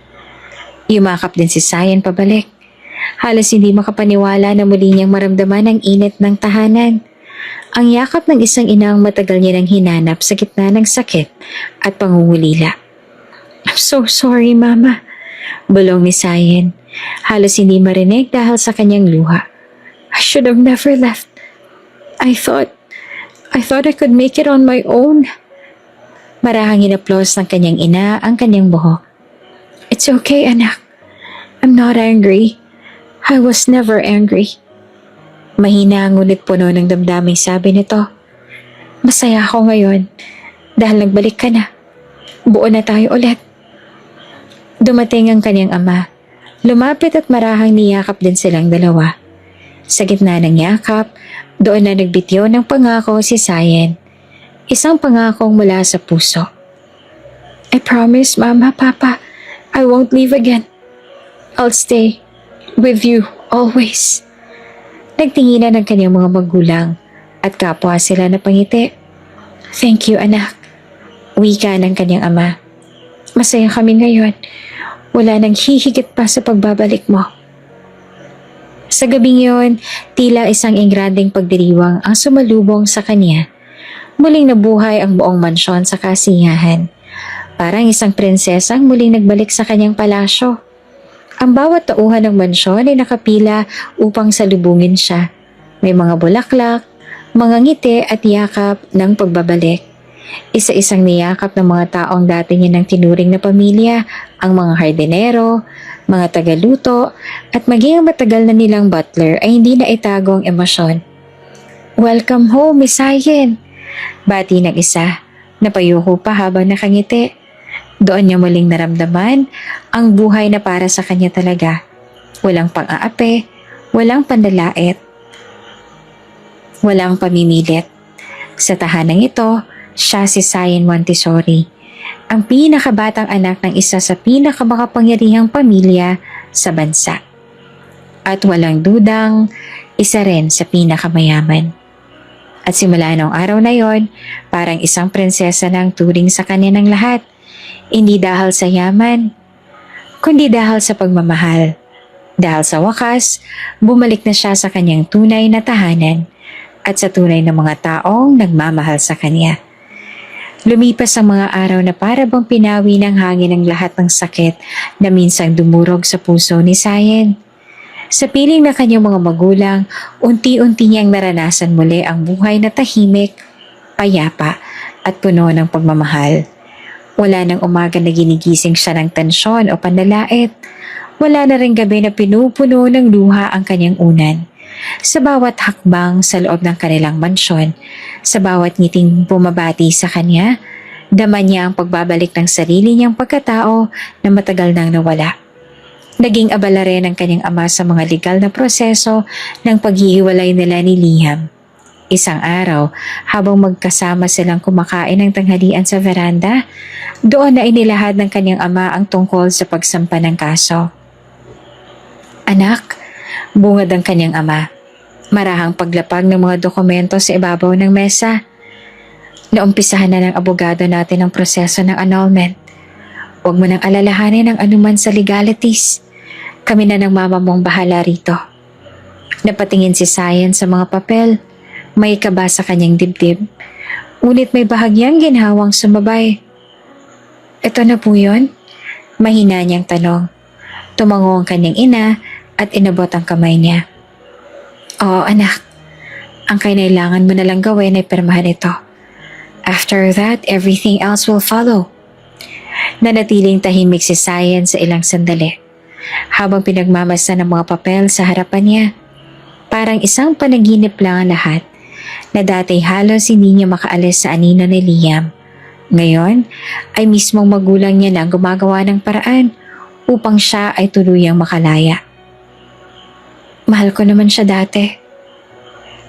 Yumakap din si Sayen pabalik. Halos hindi makapaniwala na muli niyang maramdaman ang init ng tahanan. Ang yakap ng isang ina ang matagal niya nang hinanap sa gitna ng sakit at pangungulila. I'm so sorry, Mama. Bulong ni Sayen. Halos hindi marinig dahil sa kanyang luha. I should have never left. I thought I could make it on my own. Marahang inaplos ng kanyang ina ang kanyang buhok. It's okay, anak. I'm not angry. I was never angry. Mahina ngunit puno ng damdaming sabi nito. Masaya ako ngayon dahil nagbalik ka na. Buo na tayo ulit. Dumating ang kanyang ama. Lumapit at marahang niyakap din silang dalawa. Sa gitna ng yakap, doon na nagbitiw ng pangako si Sayen. Isang pangakong mula sa puso. I promise, Mama, Papa, I won't leave again. I'll stay with you always. Nagtinginan ng kanyang mga magulang at kapwa sila na pangiti. Thank you, anak. Wika ng kanyang ama. Masaya kami ngayon. Wala nang hihigit pa sa pagbabalik mo. Sa gabing yon, tila isang ingranding pagdiriwang ang sumalubong sa kanya. Muling nabuhay ang buong mansyon sa kasiyahan. Parang isang prinsesang muling nagbalik sa kanyang palasyo. Ang bawat tauhan ng mansyon ay nakapila upang salubungin siya. May mga bulaklak, mga ngiti at yakap ng pagbabalik. Isa-isang niyakap ng mga taong dati niya nang tinuring na pamilya, ang mga hardinero, mga tagaluto, at maging ang matagal na nilang butler ay hindi na itago ang emosyon. Welcome home, Miss Sayen! Bati ng isa, napayuko pa habang nakangiti. Doon niya muling naramdaman ang buhay na para sa kanya talaga. Walang pang-aape, walang pandalait, walang pamimilit. Sa tahanang ito, siya si Sayen Montessori, ang pinakabatang anak ng isa sa pinakamakapangyarihang pamilya sa bansa. At walang dudang, isa rin sa pinakamayaman. At simula noong araw na yon, parang isang prinsesa na ang turing sa kanya ng lahat. Hindi dahil sa yaman, kundi dahil sa pagmamahal. Dahil sa wakas, bumalik na siya sa kanyang tunay na tahanan at sa tunay na mga taong nagmamahal sa kanya. Lumipas ang mga araw na para bang pinawi ng hangin ang lahat ng sakit na minsang dumurog sa puso ni Sayen. Sa piling ng kanyang mga magulang, unti-unti niyang naranasan muli ang buhay na tahimik, payapa at puno ng pagmamahal. Wala nang umaga na ginigising siya ng tensyon o panlalait. Wala na rin gabi na pinupuno ng luha ang kanyang unan. Sa bawat hakbang sa loob ng kanilang mansyon, sa bawat ngiting bumabati sa kanya, dama niya ang pagbabalik ng sarili niyang pagkatao na matagal nang nawala. Naging abala rin ang kanyang ama sa mga legal na proseso ng paghihiwalay nila ni Liam. Isang araw, habang magkasama silang kumakain ng tanghalian sa veranda, doon na inilahad ng kanyang ama ang tungkol sa pagsampa ng kaso. Anak, bungad ang kanyang ama. Marahang paglapag ng mga dokumento sa ibabaw ng mesa. Naumpisahan na ng abogado natin ang proseso ng annulment. Huwag mo nang alalahanin ang anuman sa legalities. Kami na ng mama mong bahala rito. Napatingin si Sayen sa mga papel. May kaba sa kanyang dibdib. Ngunit may bahagyang ginhawang sumabay. Ito na po yun? Mahina niyang tanong. Tumango ang kanyang ina at inabot ang kamay niya. Oo, anak. Ang kailangan mo na lang gawin ay pirmahan ito. After that, everything else will follow. Nanatiling tahimik si Sayen sa ilang sandali. Habang pinagmamasa ng mga papel sa harapan niya, parang isang panaginip lang ang lahat na dati halos hindi niya makaalis sa anino ni Liam. Ngayon ay mismong magulang niya na ang gumagawa ng paraan upang siya ay tuluyang makalaya. Mahal ko naman siya dati.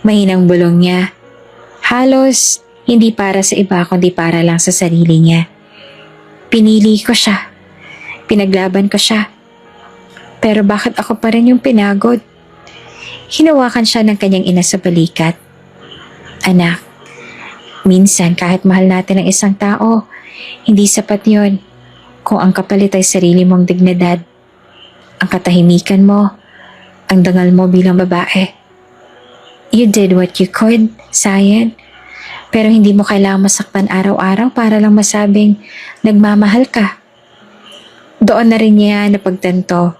Mahinang bulong niya. Halos hindi para sa iba kundi para lang sa sarili niya. Pinili ko siya. Pinaglaban ko siya. Pero bakit ako pa rin yung pinagod? Hinawakan siya ng kanyang ina sa balikat. Anak, minsan kahit mahal natin ang isang tao, hindi sapat yon kung ang kapalit ay sarili mong dignidad, ang katahimikan mo, ang dangal mo bilang babae. You did what you could, Sayan. Pero hindi mo kailangang masaktan araw-araw para lang masabing nagmamahal ka. Doon na rin niya napagtanto,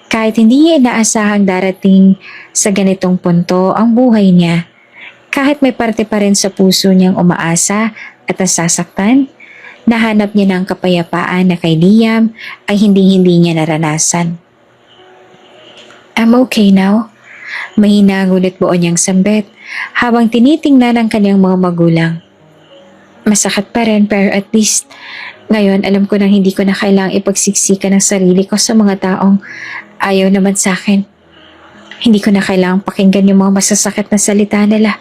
kahit hindi niya inaasahang darating sa ganitong punto ang buhay niya, kahit may parte pa rin sa puso niyang umaasa at nasasaktan, nahanap niya ng kapayapaan na kay Liam ay hindi-hindi niya naranasan. I'm okay now. Mahina ngunit buo niyang sambit habang tinitingnan ang kanyang mga magulang. Masakit pa rin pero at least ngayon alam ko nang hindi ko na kailangang ipagsiksikan ang sarili ko sa mga taong ayaw naman sa akin. Hindi ko na kailangang pakinggan yung mga masasakit na salita nila.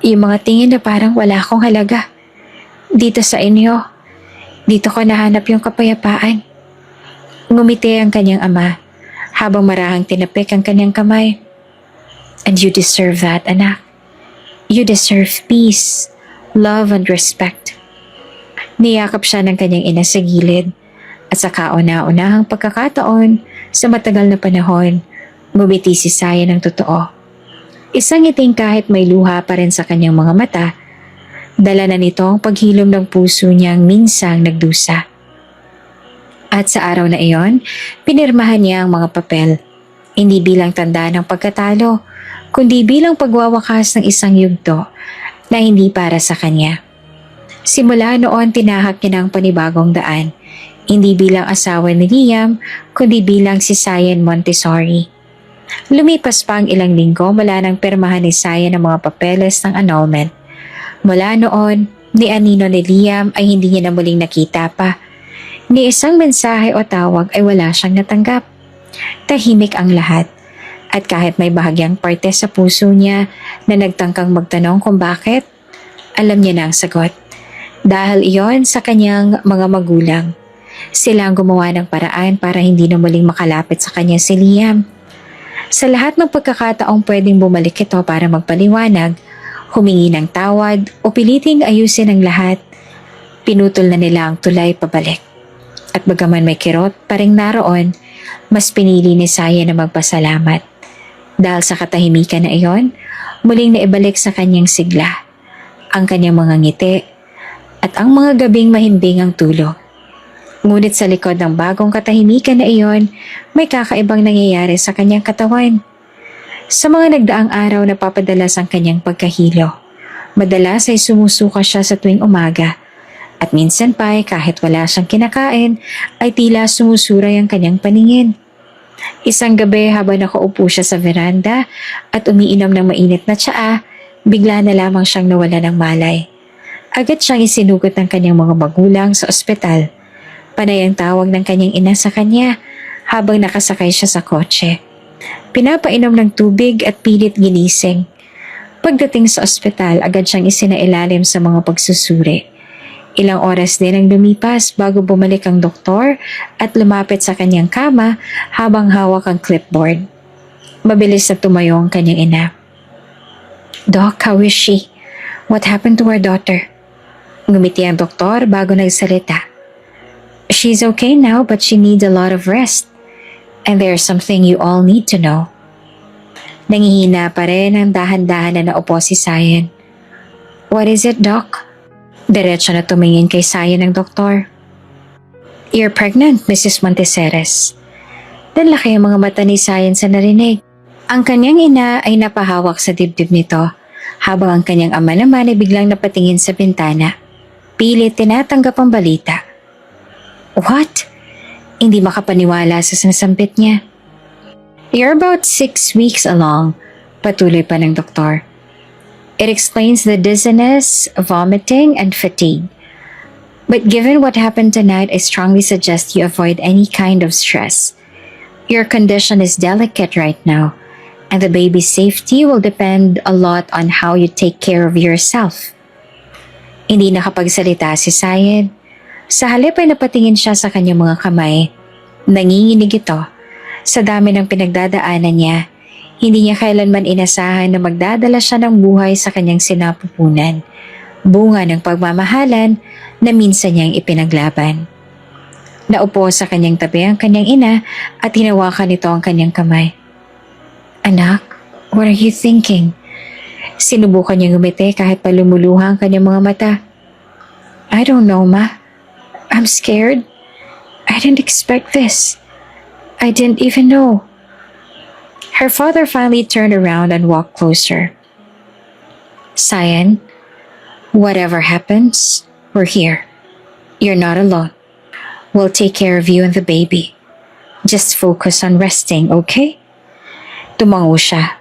Yung mga tingin na parang wala akong halaga. Dito sa inyo, dito ko nahanap yung kapayapaan. Ngumiti ang kanyang ama habang marahang tinapik ang kanyang kamay. And you deserve that, anak. You deserve peace, love, and respect. Niyakap siya ng kanyang ina sa gilid at sa kauna-unahang pagkakataon sa matagal na panahon, ngumiti si Saya ng totoo. Isang ngiting kahit may luha pa rin sa kanyang mga mata, dala na nito ang paghilom ng puso niyang minsang nagdusa. At sa araw na iyon, pinirmahan niya ang mga papel, hindi bilang tanda ng pagkatalo, kundi bilang pagwawakas ng isang yugto na hindi para sa kanya. Simula noon tinahak niya ng panibagong daan, hindi bilang asawa ni Liam, kundi bilang si Sayan Montessori. Lumipas pa ang ilang linggo mula nang pirmahan ni Sayan ang mga papeles ng annulment. Mula noon, ni Anino ni Liam ay hindi niya na muling nakita pa. Ni isang mensahe o tawag ay wala siyang natanggap. Tahimik ang lahat. At kahit may bahagyang parte sa puso niya na nagtangkang magtanong kung bakit, alam niya na ang sagot. Dahil iyon sa kanyang mga magulang. Sila ang gumawa ng paraan para hindi na muling makalapit sa kanya si Liam. Sa lahat ng pagkakataong pwedeng bumalik ito para magpaliwanag, humingi ng tawad o piliting ayusin ang lahat, pinutol na nila ang tulay pabalik. At bagaman may kirot pa ring naroon, mas pinili ni Saya na magpasalamat. Dahil sa katahimikan na iyon, muling naibalik sa kanyang sigla, ang kanyang mga ngiti, at ang mga gabing mahimbing ang tulog. Ngunit sa likod ng bagong katahimikan na iyon, may kakaibang nangyayari sa kanyang katawan. Sa mga nagdaang araw na papadalas ang kanyang pagkahilo, madalas ay sumusuka siya sa tuwing umaga, at minsan pa ay kahit wala siyang kinakain, ay tila sumusuray ang kanyang paningin. Isang gabi habang nakaupo siya sa veranda at umiinom ng mainit na tsaa, bigla na lamang siyang nawala ng malay. Agad siyang isinugot ng kanyang mga magulang sa ospital. Panay ang tawag ng kanyang ina sa kanya habang nakasakay siya sa kotse. Pinapainom ng tubig at pilit ginising. Pagdating sa ospital, agad siyang isinailalim sa mga pagsusuri. Ilang oras din ang lumipas bago bumalik ang doktor at lumapit sa kanyang kama habang hawak ang clipboard. Mabilis na tumayo ang kanyang ina. Doc, how is she? What happened to our daughter? Ngumiti ang doktor bago nagsalita. She's okay now but she needs a lot of rest. And there's something you all need to know. Nangihina pa rin ang dahan-dahan na naupo si Sayan. What is it, Doc? Diretso na tumingin kay Sayan ng doktor. You're pregnant, Mrs. Monteseres. Nanlaki ang mga mata ni Sayan sa narinig. Ang kanyang ina ay napahawak sa dibdib nito, habang ang kanyang ama naman ay biglang napatingin sa bintana. Pilit tinatanggap ang balita. What? Hindi makapaniwala sa sinasampit niya. You're about 6 weeks along, patuloy pa ng doktor. It explains the dizziness, vomiting, and fatigue. But given what happened tonight, I strongly suggest you avoid any kind of stress. Your condition is delicate right now, and the baby's safety will depend a lot on how you take care of yourself. Hindi nakapagsalita si Sayan. Sa halip ay napatingin siya sa kanyang mga kamay. Nanginginig ito. Sa dami ng pinagdadaanan niya, hindi niya kailanman inasahan na magdadala siya ng buhay sa kanyang sinapupunan. Bunga ng pagmamahalan na minsan niyang ipinaglaban. Naupo sa kanyang tabi ang kanyang ina at hinawakan nito ang kanyang kamay. Anak, what are you thinking? Sinubukan niya ngumiti kahit pa lumuluha ang kanyang mga mata. I don't know, Ma. I'm scared. I didn't expect this. I didn't even know. Her father finally turned around and walked closer. Cyan, whatever happens, we're here. You're not alone. We'll take care of you and the baby. Just focus on resting, okay? Tumango siya.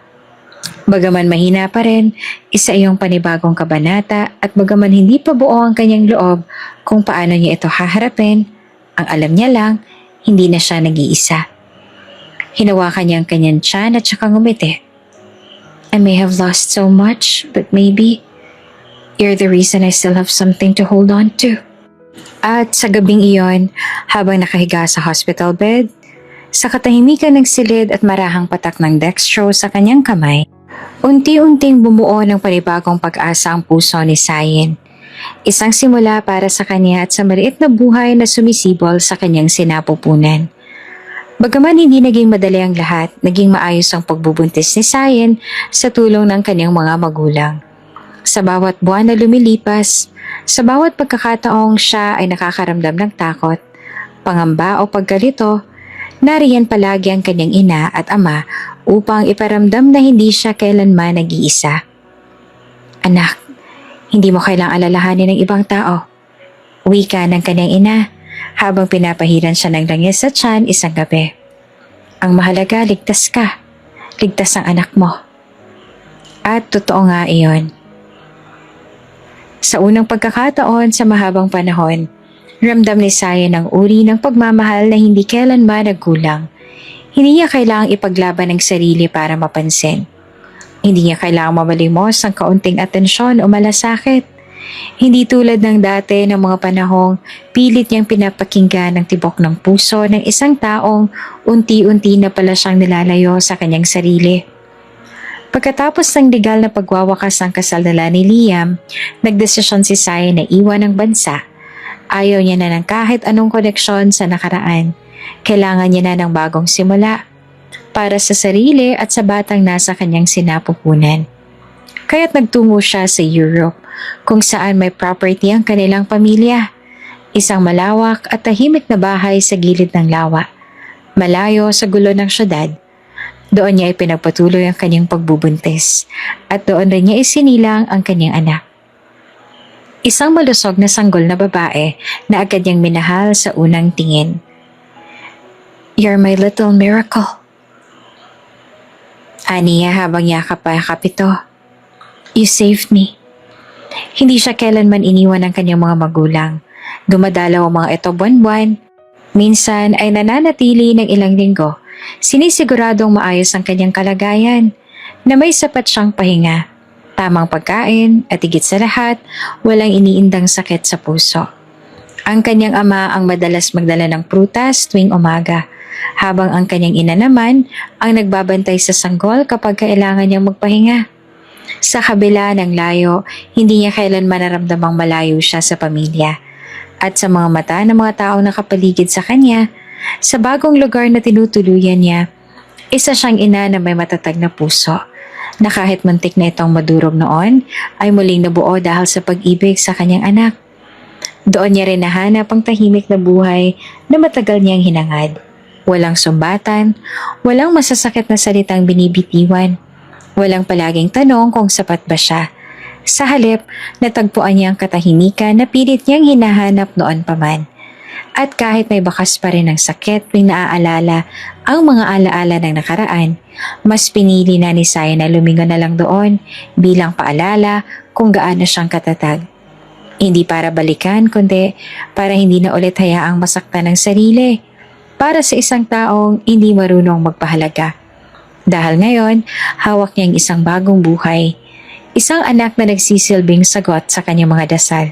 Bagaman mahina pa rin, isa iyong panibagong kabanata at bagaman hindi pa buo ang kanyang loob kung paano niya ito haharapin, ang alam niya lang, hindi na siya nag-iisa. Hinawakan niya ang kanyang tiyan at saka ngumiti. I may have lost so much, but maybe you're the reason I still have something to hold on to. At sa gabing iyon, habang nakahiga sa hospital bed, sa katahimikan ng silid at marahang patak ng dextrose sa kanyang kamay, unti-unting bumuo ng panibagong pag-asa ang puso ni Cyan. Isang simula para sa kanya at sa maliit na buhay na sumisibol sa kanyang sinapupunan. Bagaman hindi naging madali ang lahat, naging maayos ang pagbubuntis ni Cyan sa tulong ng kanyang mga magulang. Sa bawat buwan na lumilipas, sa bawat pagkakataong siya ay nakakaramdam ng takot, pangamba o pagkalito, nariyan palagi ang kanyang ina at ama upang iparamdam na hindi siya kailanman nag-iisa. Anak, hindi mo kailangang alalahanin ng ibang tao. Wika ng kanyang ina habang pinapahiran siya ng langis sa tiyan isang gabi. Ang mahalaga, ligtas ka. Ligtas ang anak mo. At totoo nga iyon. Sa unang pagkakataon sa mahabang panahon, ramdam ni Cyan ang uri ng pagmamahal na hindi kailanman nagkulang. Hindi niya kailangang ipaglaban ang sarili para mapansin. Hindi niya kailangang mamalimos ng kaunting atensyon o malasakit. Hindi tulad ng dati ng mga panahong pilit niyang pinapakinggan ng tibok ng puso ng isang taong unti-unti na pala siyang nilalayo sa kanyang sarili. Pagkatapos ng legal na pagwawakas ng kasal nila ni Liam, nagdesisyon si Cyan na iwan ang bansa. Ayaw niya na ng kahit anong koneksyon sa nakaraan. Kailangan niya na ng bagong simula para sa sarili at sa batang nasa kanyang sinapupunan. Kaya't nagtungo siya sa Europe, kung saan may property ang kanilang pamilya. Isang malawak at tahimik na bahay sa gilid ng lawa, malayo sa gulo ng syudad. Doon niya ipinagpatuloy ang kanyang pagbubuntis at doon rin niya isinilang ang kanyang anak. Isang malusog na sanggol na babae na agad niyang minahal sa unang tingin. You're my little miracle. Aniya habang yakap-yakap ito. You saved me. Hindi siya kailanman iniwan ng kanyang mga magulang. Dumadalaw ang mga ito buwan-buwan. Minsan ay nananatili ng ilang linggo. Sinisiguradong maayos ang kanyang kalagayan, na may sapat siyang pahinga, tamang pagkain at higit sa lahat, walang iniindang sakit sa puso. Ang kanyang ama ang madalas magdala ng prutas tuwing umaga, habang ang kanyang ina naman ang nagbabantay sa sanggol kapag kailangan niyang magpahinga. Sa kabila ng layo, hindi niya kailanman naramdamang malayo siya sa pamilya. At sa mga mata ng mga taong nakapaligid sa kanya, sa bagong lugar na tinutuluyan niya, isa siyang ina na may matatag na puso, na kahit muntik na itong madurog noon, ay muling nabuo dahil sa pag-ibig sa kanyang anak. Doon niya rin nahanap ang tahimik na buhay na matagal niyang hinangad. Walang sumbatan, walang masasakit na salitang binibitiwan, walang palaging tanong kung sapat ba siya. Sa halip, natagpuan niya ang katahimikan na pilit niyang hinahanap noon pa man. At kahit may bakas pa rin ng sakit tuwing naaalala ang mga alaala ng nakaraan, mas pinili na ni Cyan na lumingon na lang doon bilang paalala kung gaano siyang katatag. Hindi para balikan kundi para hindi na ulit hayaang masaktan ng sarili, para sa isang taong hindi marunong magpahalaga. Dahil ngayon, hawak niya ang isang bagong buhay, isang anak na nagsisilbing sagot sa kanyang mga dasal.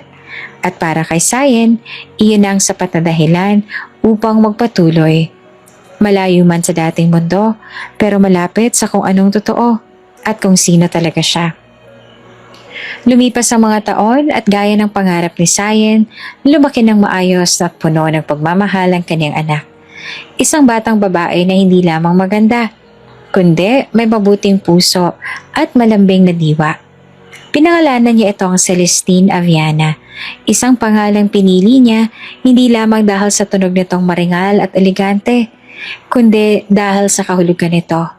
At para kay Cyan, iyon ang sapat na dahilan upang magpatuloy. Malayo man sa dating mundo, pero malapit sa kung anong totoo at kung sino talaga siya. Lumipas ang mga taon at gaya ng pangarap ni Cyan, lumaki ng maayos at puno ng pagmamahal ang kanyang anak. Isang batang babae na hindi lamang maganda, kundi may mabuting puso at malambing na diwa. Pinangalanan niya itong Celestine Aviana, isang pangalang pinili niya hindi lamang dahil sa tunog nitong maringal at elegante, kundi dahil sa kahulugan nito.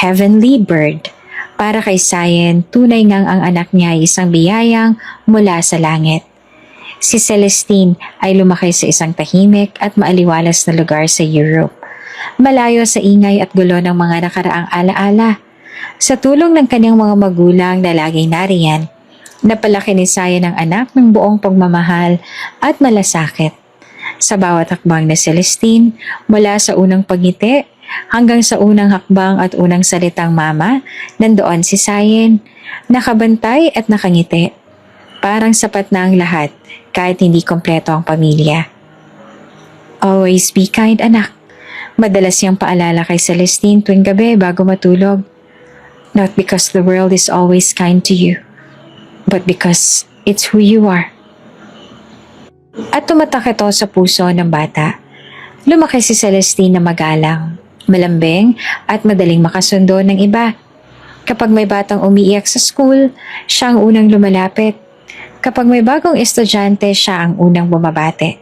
Heavenly Bird. Para kay Sayen, tunay ngang ang anak niya ay isang biyayang mula sa langit. Si Celestine ay lumaki sa isang tahimik at maaliwalas na lugar sa Europe. Malayo sa ingay at gulo ng mga nakaraang alaala. Sa tulong ng kanyang mga magulang na laging nariyan, napalaki ni Sayen ang anak ng buong pagmamahal at malasakit. Sa bawat hakbang na Celestine, mula sa unang pagngiti hanggang sa unang hakbang at unang salitang mama, nandoon si Sayen, nakabantay at nakangiti. Parang sapat na ang lahat kahit hindi kompleto ang pamilya. Always be kind, anak. Madalas niyang paalala kay Celestine tuwing gabi bago matulog. Not because the world is always kind to you, but because it's who you are. At tumatak ito sa puso ng bata. Lumaki si Celestine na magalang, malambing at madaling makasundo ng iba. Kapag may batang umiiyak sa school, siya ang unang lumalapit. Kapag may bagong estudyante, siya ang unang bumabate.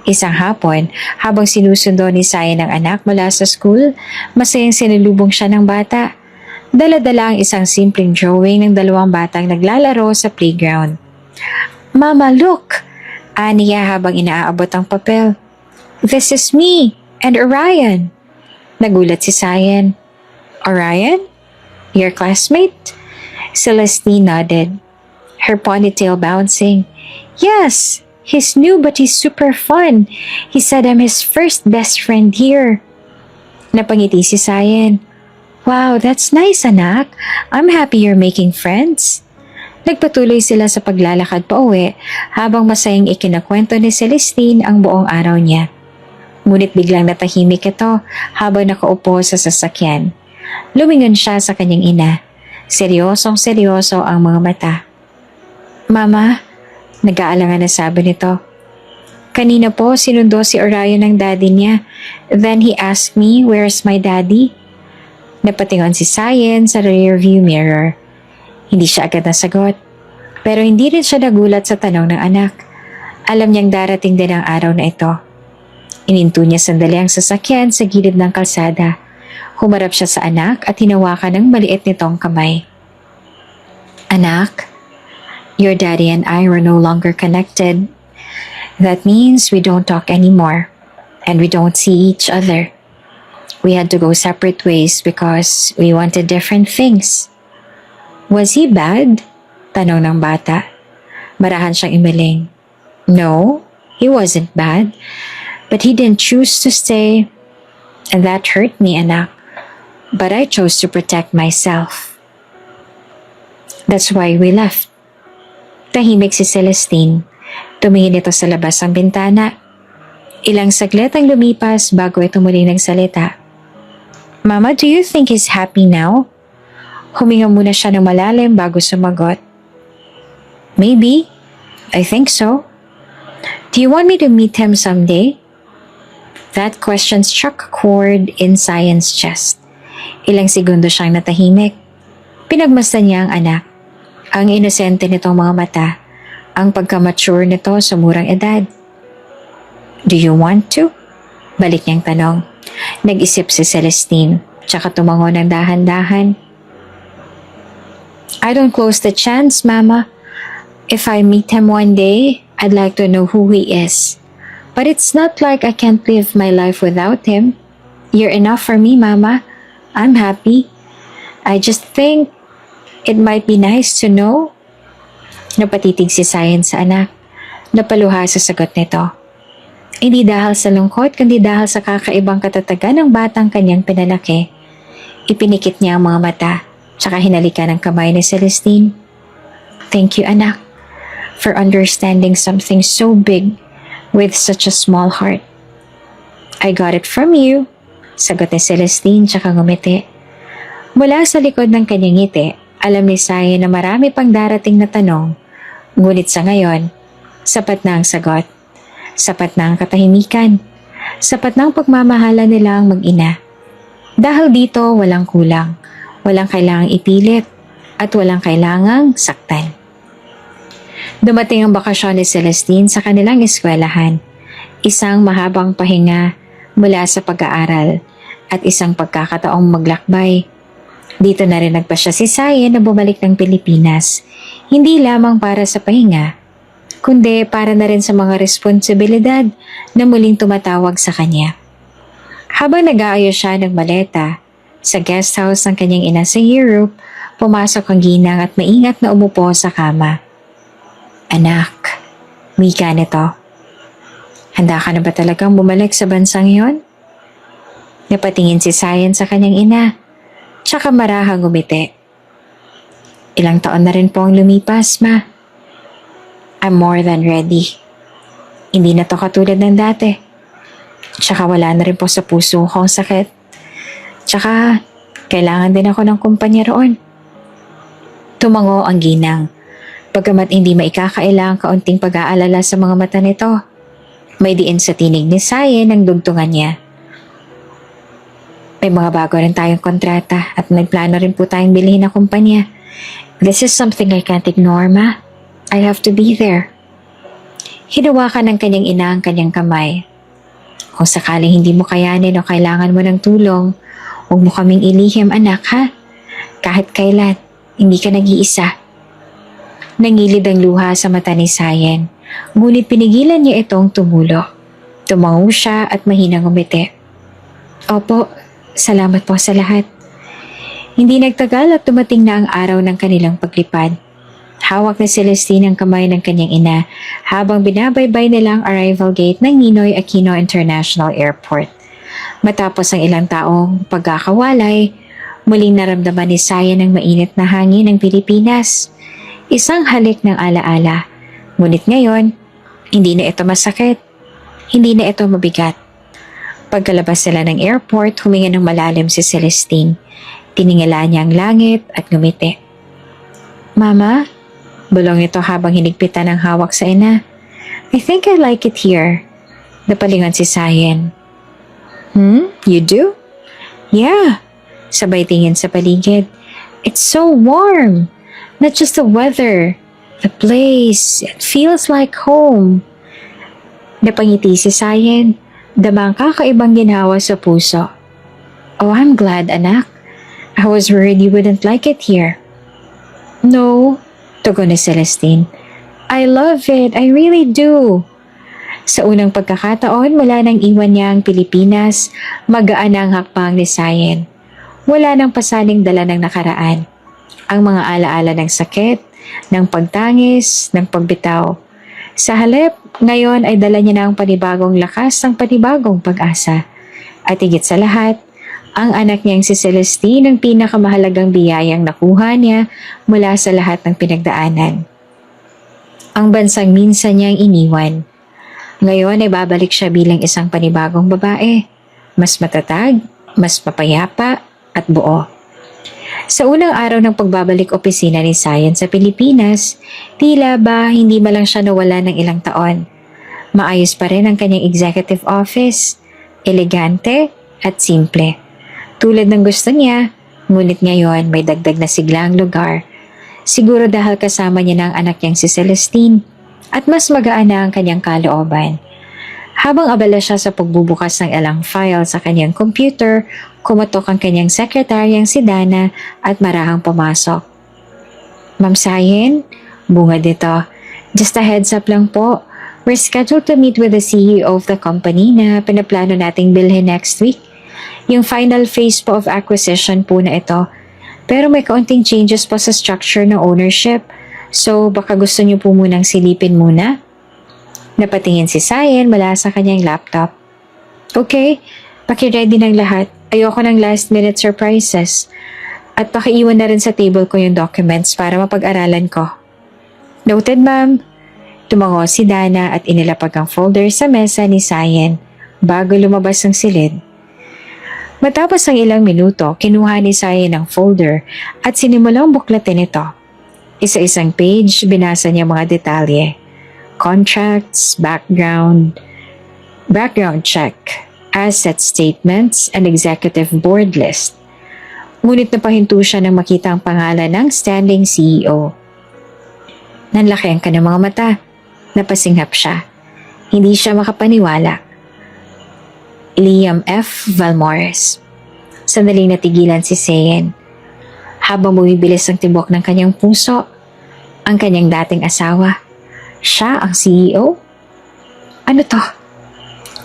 Isang hapon, habang sinusundo ni Sayen ang anak mula sa school, masayang sinulubong siya ng bata. Dala-dala ang isang simpleng drawing ng dalawang batang naglalaro sa playground. "Mama, look!" Aniya habang inaaabot ang papel. "This is me and Orion." Nagulat si Sayen. "Orion? Your classmate?" Celestine nodded, her ponytail bouncing. "Yes, he's new but he's super fun. He said I'm his first best friend here." Napangiti si Sayen. "Wow, that's nice, anak. I'm happy you're making friends." Nagpatuloy sila sa paglalakad pa uwi habang masayang ikinakwento ni Celestine ang buong araw niya. Ngunit biglang natahimik ito habang nakaupo sa sasakyan. Lumingon siya sa kanyang ina. Seryosong-seryoso ang mga mata. "Mama," nag-aalangan na sabi nito. "Kanina po sinundo si Orion ng daddy niya. Then he asked me, where's my daddy?" Napatingon si Sayen sa rearview mirror. Hindi siya agad nasagot. Pero hindi rin siya nagulat sa tanong ng anak. Alam niyang darating din ang araw na ito. Ininto niya sandali ang sasakyan sa gilid ng kalsada. Humarap siya sa anak at hinawakan ng maliit nitong kamay. "Anak, your daddy and I were no longer connected. That means we don't talk anymore and we don't see each other. We had to go separate ways because we wanted different things." "Was he bad?" tanong ng bata. Marahan siyang imeling. "No, he wasn't bad. But he didn't choose to stay. And that hurt me, anak. But I chose to protect myself. That's why we left." Tahimik si Celestine. Tumingin ito sa labas ng bintana. Ilang saglit ang lumipas bago ito muling nagsalita. "Mama, do you think he's happy now?" Huminga muna siya ng malalim bago sumagot. "Maybe. I think so. Do you want me to meet him someday?" That question struck a chord in Sayen's chest. Ilang segundo siyang natahimik. Pinagmasdan niya ang anak. Ang inosente nitong mga mata. Ang pagka-mature nito sa murang edad. "Do you want to?" Balik niyang tanong. Nag-isip si Celestine, tsaka tumango ng dahan-dahan. "I don't close the chance, Mama. If I meet him one day, I'd like to know who he is. But it's not like I can't live my life without him. You're enough for me, Mama. I'm happy. I just think it might be nice to know." Napatitig si Sayen sa anak. Napaluha sa sagot nito. Hindi dahil sa lungkot, kundi dahil sa kakaibang katatagan ng batang kanyang pinalaki. Ipinikit niya ang mga mata, tsaka hinalikan ang kamay ni Celestine. "Thank you, anak, for understanding something so big with such a small heart." "I got it from you," sagot ni Celestine tsaka ngumiti. Mula sa likod ng kanyang ngiti, alam ni Sayen na marami pang darating na tanong, ngunit sa ngayon, sapat na ang sagot. Sapat na ang katahimikan. Sapat na ang pagmamahala nila ang mag-ina. Dahil dito, walang kulang. Walang kailangang ipilit. at walang kailangang saktan. Dumating ang bakasyon ni Celestine sa kanilang eskwelahan. Isang mahabang pahinga mula sa pag-aaral at isang pagkakataong maglakbay. Dito na rin nagpasya si Sayen na bumalik ng Pilipinas, hindi lamang para sa pahinga, kundi para na rin sa mga responsibilidad na muling tumatawag sa kanya. Habang nag-aayos siya ng maleta sa guest house ng kanyang ina sa Europe, pumasok ang ginang at maingat na umupo sa kama. Anak, wika nito. Handa ka na ba talagang bumalik sa bansang yon? Napatingin si Sayen sa kanyang ina, tsaka marahang ngumiti. Ilang taon na rin po ang lumipas, ma. I'm more than ready. Hindi na to katulad ng dati. Tsaka wala na rin po sa puso ko ang sakit. Tsaka kailangan din ako ng kumpanya roon. Tumango ang ginang. Pagkamat hindi maikakaila ang kaunting pag-aalala sa mga mata nito, may diin sa tinig ni Sayen ang dugtungan niya. May mga bago rin tayong kontrata at may plano rin po tayong bilhin na kumpanya. This is something I can't ignore, ma. I have to be there. Hinawakan ng kanyang ina ang kanyang kamay. Kung sakaling hindi mo kayanin o kailangan mo ng tulong, huwag mo kaming ilihim, anak, ha? Kahit kailan, hindi ka nag-iisa. Nangilid ang luha sa mata ni Sayen, ngunit pinigilan niya itong tumulo. Tumango siya at mahinang umiti. Opo, salamat po sa lahat. Hindi nagtagal at dumating na ang araw ng kanilang paglipad. Hawak ni Celestine ang kamay ng kanyang ina habang binabaybay nila ang arrival gate ng Ninoy Aquino International Airport. Matapos ang ilang taong pagkakawalay, muling naramdaman ni Sayen ang mainit na hangin ng Pilipinas. Isang halik ng alaala. Ngunit ngayon, hindi na ito masakit. Hindi na ito mabigat. Pagkalabas nila ng airport, huminga ng malalim si Celestine. Tiningala niya ang langit at ngumiti. Mama, bulong ito habang hinigpitan ang hawak sa ina. I think I like it here. Napalingon si Sayen. You do? Yeah. Sabay tingin sa paligid. It's so warm. Not just the weather. The place. It feels like home. Napangiti si Sayen. Damang kakaibang ginhawa sa puso. Oh, I'm glad, anak. I was worried you wouldn't like it here. No, tugon ni Celestine. I love it. I really do. Sa unang pagkakataon mula nang iwan niya ang Pilipinas, magaan ang hakbang ni Sayen. Wala nang pasaning dala ng nakaraan. Ang mga alaala ng sakit, ng pagtangis, ng pagbitaw. Sa halip, ngayon ay dala niya na ang panibagong lakas ng panibagong pag-asa. At higit sa lahat, ang anak niyang si Celestine ang pinakamahalagang biyayang nakuha niya mula sa lahat ng pinagdaanan. Ang bansang minsan niyang iniwan. Ngayon ay babalik siya bilang isang panibagong babae. Mas matatag, mas mapayapa at buo. Sa unang araw ng pagbabalik opisina ni Sayen sa Pilipinas, tila ba hindi malang siya nawala ng ilang taon. Maayos pa rin ang kanyang executive office, elegante at simple. Tulad ng gusto niya, ngunit ngayon may dagdag na siglang lugar. Siguro dahil kasama niya na ang anak niyang si Celestine at mas magaan na ang kanyang kalooban. Habang abala siya sa pagbubukas ng ilang file sa kanyang computer, kumatok ang kanyang sekretaryang si Dana at marahang pumasok. Ma'am Sayen, bungad ito. Just a heads up lang po. We're scheduled to meet with the CEO of the company na pinaplano nating bilhin next week. Yung final phase po of acquisition po na ito. Pero may kaunting changes po sa structure ng ownership. So baka gusto niyo po munang silipin muna? Napatingin si Sayen mula sa kanyang laptop. Okay, paki-ready ng lahat. Ayoko ng last minute surprises. At pakiiwan na rin sa table ko yung documents para mapag-aralan ko. Noted, ma'am. Tumango si Dana at inilapag ang folder sa mesa ni Sayen bago lumabas ng silid. Matapos ang ilang minuto, kinuha ni Sayen ang folder at sinimulang buklatin ito. Isa-isang page, binasa niya mga detalye. Contracts, background check, asset statements, and executive board list. Ngunit napahinto siya nang makita ang pangalan ng standing CEO. Nanlaki ang kanyang mga mata. Napasinghap siya. Hindi siya makapaniwala. Liam F. Valmores. Sandaling natigilan si Sayen. Habang bumibilis ang tibok ng kanyang puso, ang kanyang dating asawa. Siya ang CEO? Ano to?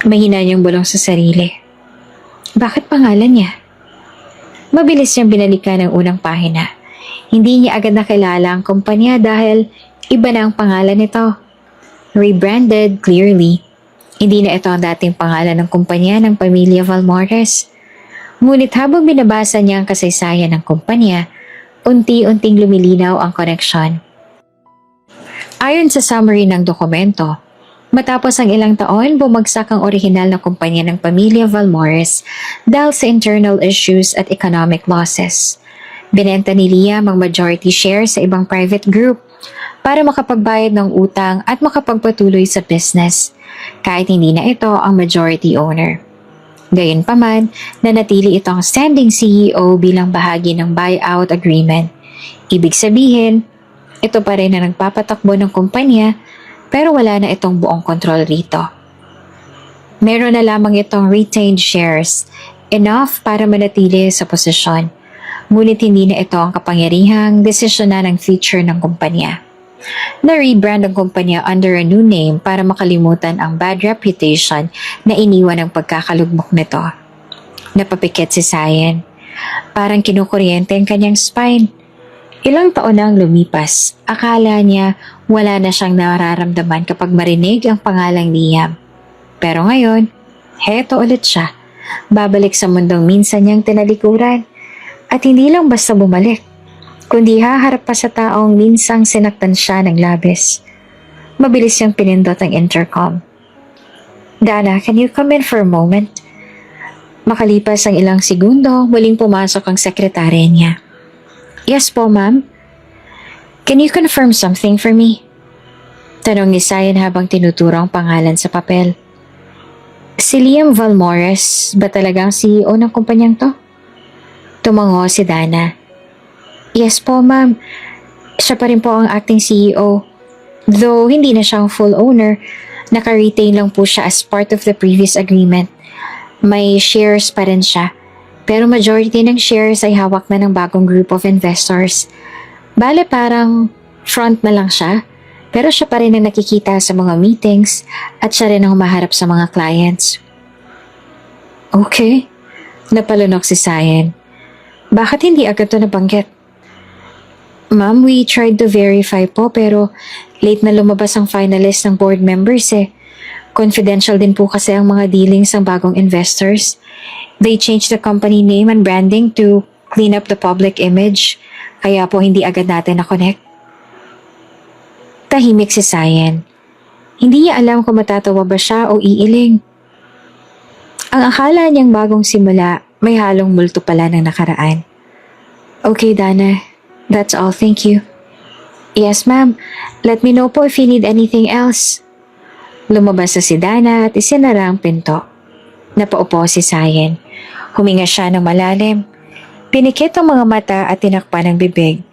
Mahina niyang bulong sa sarili. Bakit pangalan niya? Mabilis niyang binalikan ang unang pahina. Hindi niya agad nakilala ang kumpanya dahil iba na ang pangalan nito. Rebranded clearly. Hindi na ito ang dating pangalan ng kumpanya ng pamilya Valmores. Ngunit habang binabasa niya ang kasaysayan ng kumpanya, unti-unting lumilinaw ang koneksyon. Ayon sa summary ng dokumento, matapos ang ilang taon, bumagsak ang orihinal na kumpanya ng pamilya Valmores dahil sa internal issues at economic losses. Binenta ni Liam ang majority share sa ibang private group para makapagbayad ng utang at makapagpatuloy sa business, kahit hindi na ito ang majority owner. Gayunpaman, nanatili itong standing CEO bilang bahagi ng buyout agreement. Ibig sabihin, ito pa rin ang nagpapatakbo ng kumpanya pero wala na itong buong kontrol rito. Meron na lamang itong retained shares, enough para manatili sa posisyon. Ngunit hindi na ito ang kapangyarihang desisyonan ng future ng kumpanya. Na-rebrand ang kumpanya under a new name para makalimutan ang bad reputation na iniwan ng pagkakalugmok nito. Napapikit si Sayen. Parang kinukuryente ang kanyang spine. Ilang taon na ang lumipas, akala niya wala na siyang nararamdaman kapag marinig ang pangalang Liam. Pero ngayon, heto ulit siya. Babalik sa mundong minsan niyang tinalikuran. At hindi lang basta bumalik, kundi haharap pa sa taong minsang sinaktan siya ng labis. Mabilis niyang pinindot ang intercom. Dana, can you come in for a moment? Makalipas ang ilang segundo, muling pumasok ang sekretary niya. Yes po, ma'am. Can you confirm something for me? Tanong ni Sayen habang tinuturo ang pangalan sa papel. Si Liam Valmores ba talagang CEO ng kumpanyang to? Tumango si Dana. Yes po, ma'am. Siya pa rin po ang acting CEO. Though hindi na siyang full owner, naka-retain lang po siya as part of the previous agreement. May shares pa rin siya. Pero majority ng shares ay hawak na ng bagong group of investors. Bale parang front na lang siya, pero siya pa rin ang nakikita sa mga meetings at siya rin ang humaharap sa mga clients. Okay, napalunok si Sayen. Bakit hindi agad ito nabanggit? Ma'am, we tried to verify po pero late na lumabas ang finalist ng board members eh. Confidential din po kasi ang mga dealings ng bagong investors. They changed the company name and branding to clean up the public image. Kaya po hindi agad natin na-connect. Tahimik si Sayen. Hindi niya alam kung matatawa ba siya o iiling. Ang akala niyang bagong simula, may halong multo pala ng nakaraan. Okay, Dana. That's all. Thank you. Yes, ma'am. Let me know po if you need anything else. Lumabas na si Dana at isinara ang pinto. Napaupo si Sayen. Huminga siya ng malalim. Pinikit ang mga mata at tinakpan ang bibig.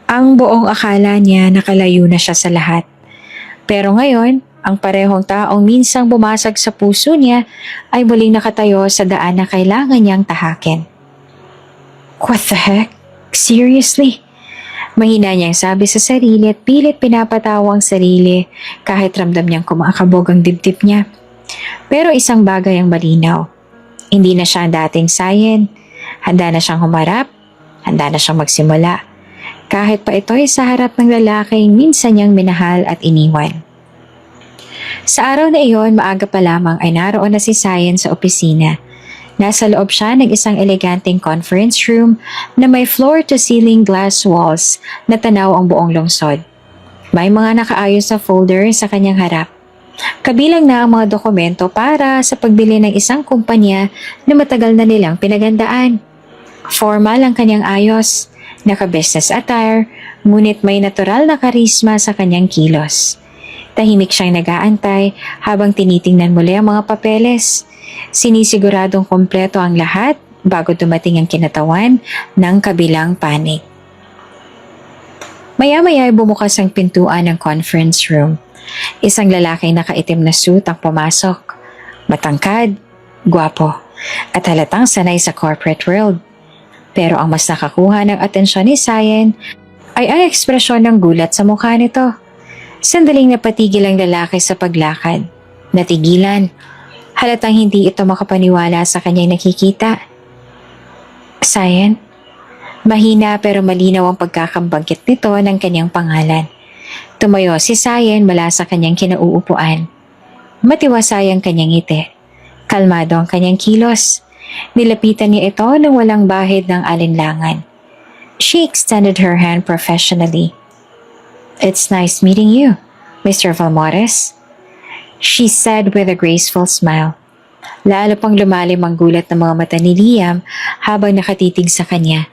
Ang buong akala niya nakalayo na siya sa lahat. Pero ngayon, ang parehong taong minsang bumasag sa puso niya ay muling nakatayo sa daan na kailangan niyang tahakin. What the heck? Seriously? Mahina niyang sabi sa sarili at pilit pinapatawa ang sarili kahit ramdam niyang kumakabog ang dibdib niya. Pero isang bagay ang malinaw. Hindi na siya ang dating Sayen. Handa na siyang humarap. Handa na siyang magsimula. Kahit pa ito'y sa harap ng lalaking minsan niyang minahal at iniwan. Sa araw na iyon, maaga pa lamang ay naroon na si Sayen sa opisina. Nasa loob siya ng isang eleganteng conference room na may floor-to-ceiling glass walls na tanaw ang buong lungsod. May mga nakaayos na folder sa kanyang harap. Kabilang na ang mga dokumento para sa pagbili ng isang kumpanya na matagal na nilang pinagandaan. Formal ang kanyang ayos, naka-business attire, ngunit may natural na karisma sa kanyang kilos. Tahimik siyang nag-aantay habang tinitingnan muli ang mga papeles. Sinisiguradong kompleto ang lahat bago dumating ang kinatawan ng kabilang panig. Maya-maya ay bumukas ang pintuan ng conference room. Isang lalaking nakaitim na suit ang pumasok. Matangkad, gwapo, at halatang sanay sa corporate world. Pero ang mas nakakuha ng atensyon ni Cyan ay ang ekspresyon ng gulat sa mukha nito. Sandaling napatigil ang lalaki sa paglakad. Natigilan. Halatang hindi ito makapaniwala sa kanyang nakikita. Cyan? Mahina pero malinaw ang pagkakambanggit nito ng kanyang pangalan. Tumayo si Cyan mula sa kanyang kinauupuan. Matiwasay ang kanyang ngiti. Kalmado ang kanyang kilos. Nilapitan niya ito nang walang bahid ng alinlangan. She extended her hand professionally. "It's nice meeting you, Mr. Valmores," she said with a graceful smile. Lalo pang lumalim ang gulat ng mga mata ni Liam habang nakatitig sa kanya.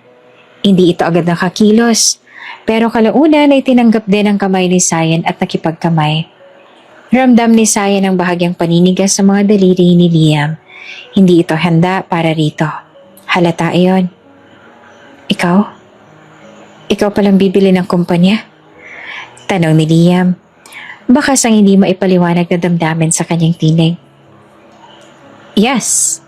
Hindi ito agad nakakilos, pero kalaunan ay tinanggap din ang kamay ni Cyan at nakipagkamay. Ramdam ni Cyan ang bahagyang paninigas sa mga daliri ni Liam. Hindi ito handa para rito. Halata iyon. Ikaw? Ikaw palang bibili ng kumpanya? Tanong ni Liam. Bakas ang hindi maipaliwanag na damdamin sa kanyang tinig. Yes.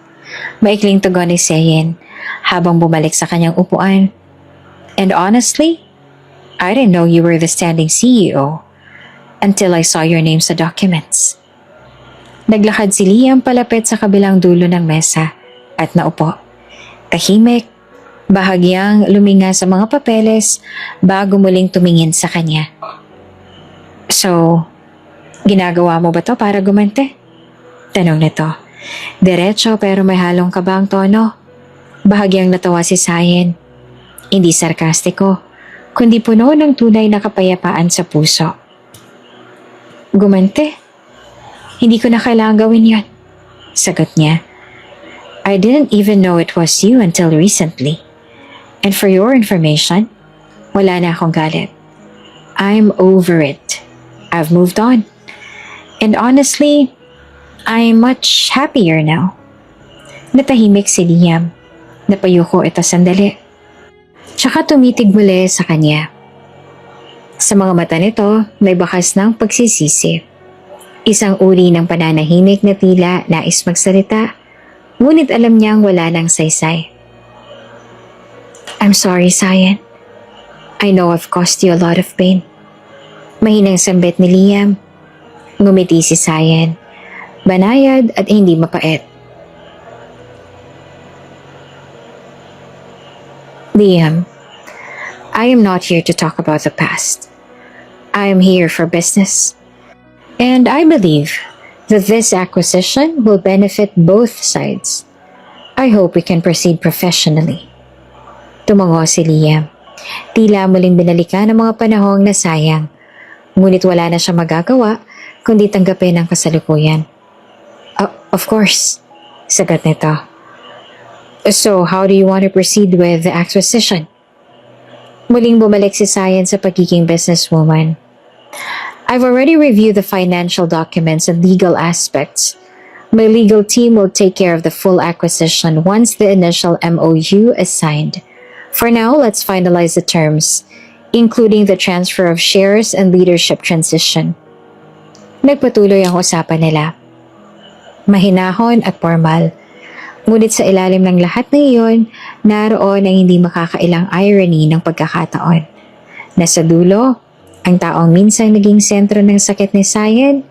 Maikling tugon ni Cyan habang bumalik sa kanyang upuan. And honestly, I didn't know you were the standing CEO until I saw your name sa documents. Naglakad si Liam palapit sa kabilang dulo ng mesa at naupo. Tahimik, bahagyang luminga sa mga papeles bago muling tumingin sa kanya. So, ginagawa mo ba to para gumante? Tanong nito. Diretso pero may halong kabang tono. Bahagyang natawa si Cyan. Hindi sarkastiko, kundi puno ng tunay na kapayapaan sa puso. Gumante? Hindi ko na kailangan gawin yan. Sagot niya. I didn't even know it was you until recently. And for your information, wala na akong galit. I'm over it. I've moved on. And honestly, I'm much happier now. Natahimik si Liam. Napayuko ito sandali. Tsaka tumitig muli sa kanya. Sa mga mata nito, may bakas ng pagsisisi. Isang uri ng pananahimik na tila nais magsalita, ngunit alam niyang wala ng saysay. I'm sorry, Cyan. I know I've caused you a lot of pain. Mahinang sambit ni Liam. Ngumiti si Cyan. Banayad at hindi mapait. Liam, I am not here to talk about the past. I am here for business. And I believe that this acquisition will benefit both sides. I hope we can proceed professionally. Tumango si Liam. Tila muling binalikan ang mga panahong nasayang. Ngunit wala na siya magagawa kundi tanggapin ang kasalukuyan. Of course, sagot nito. So, how do you want to proceed with the acquisition? Muling bumalik si Cyan sa pagiging businesswoman. I've already reviewed the financial documents and legal aspects. My legal team will take care of the full acquisition once the initial MOU is signed. For now, let's finalize the terms, including the transfer of shares and leadership transition. Nagpatuloy ang usapan nila. Mahinahon at formal. Ngunit sa ilalim ng lahat na iyon, naroon ang hindi makakailang irony ng pagkakataon. Nasa dulo, ang taong minsang naging sentro ng sakit ni Cyan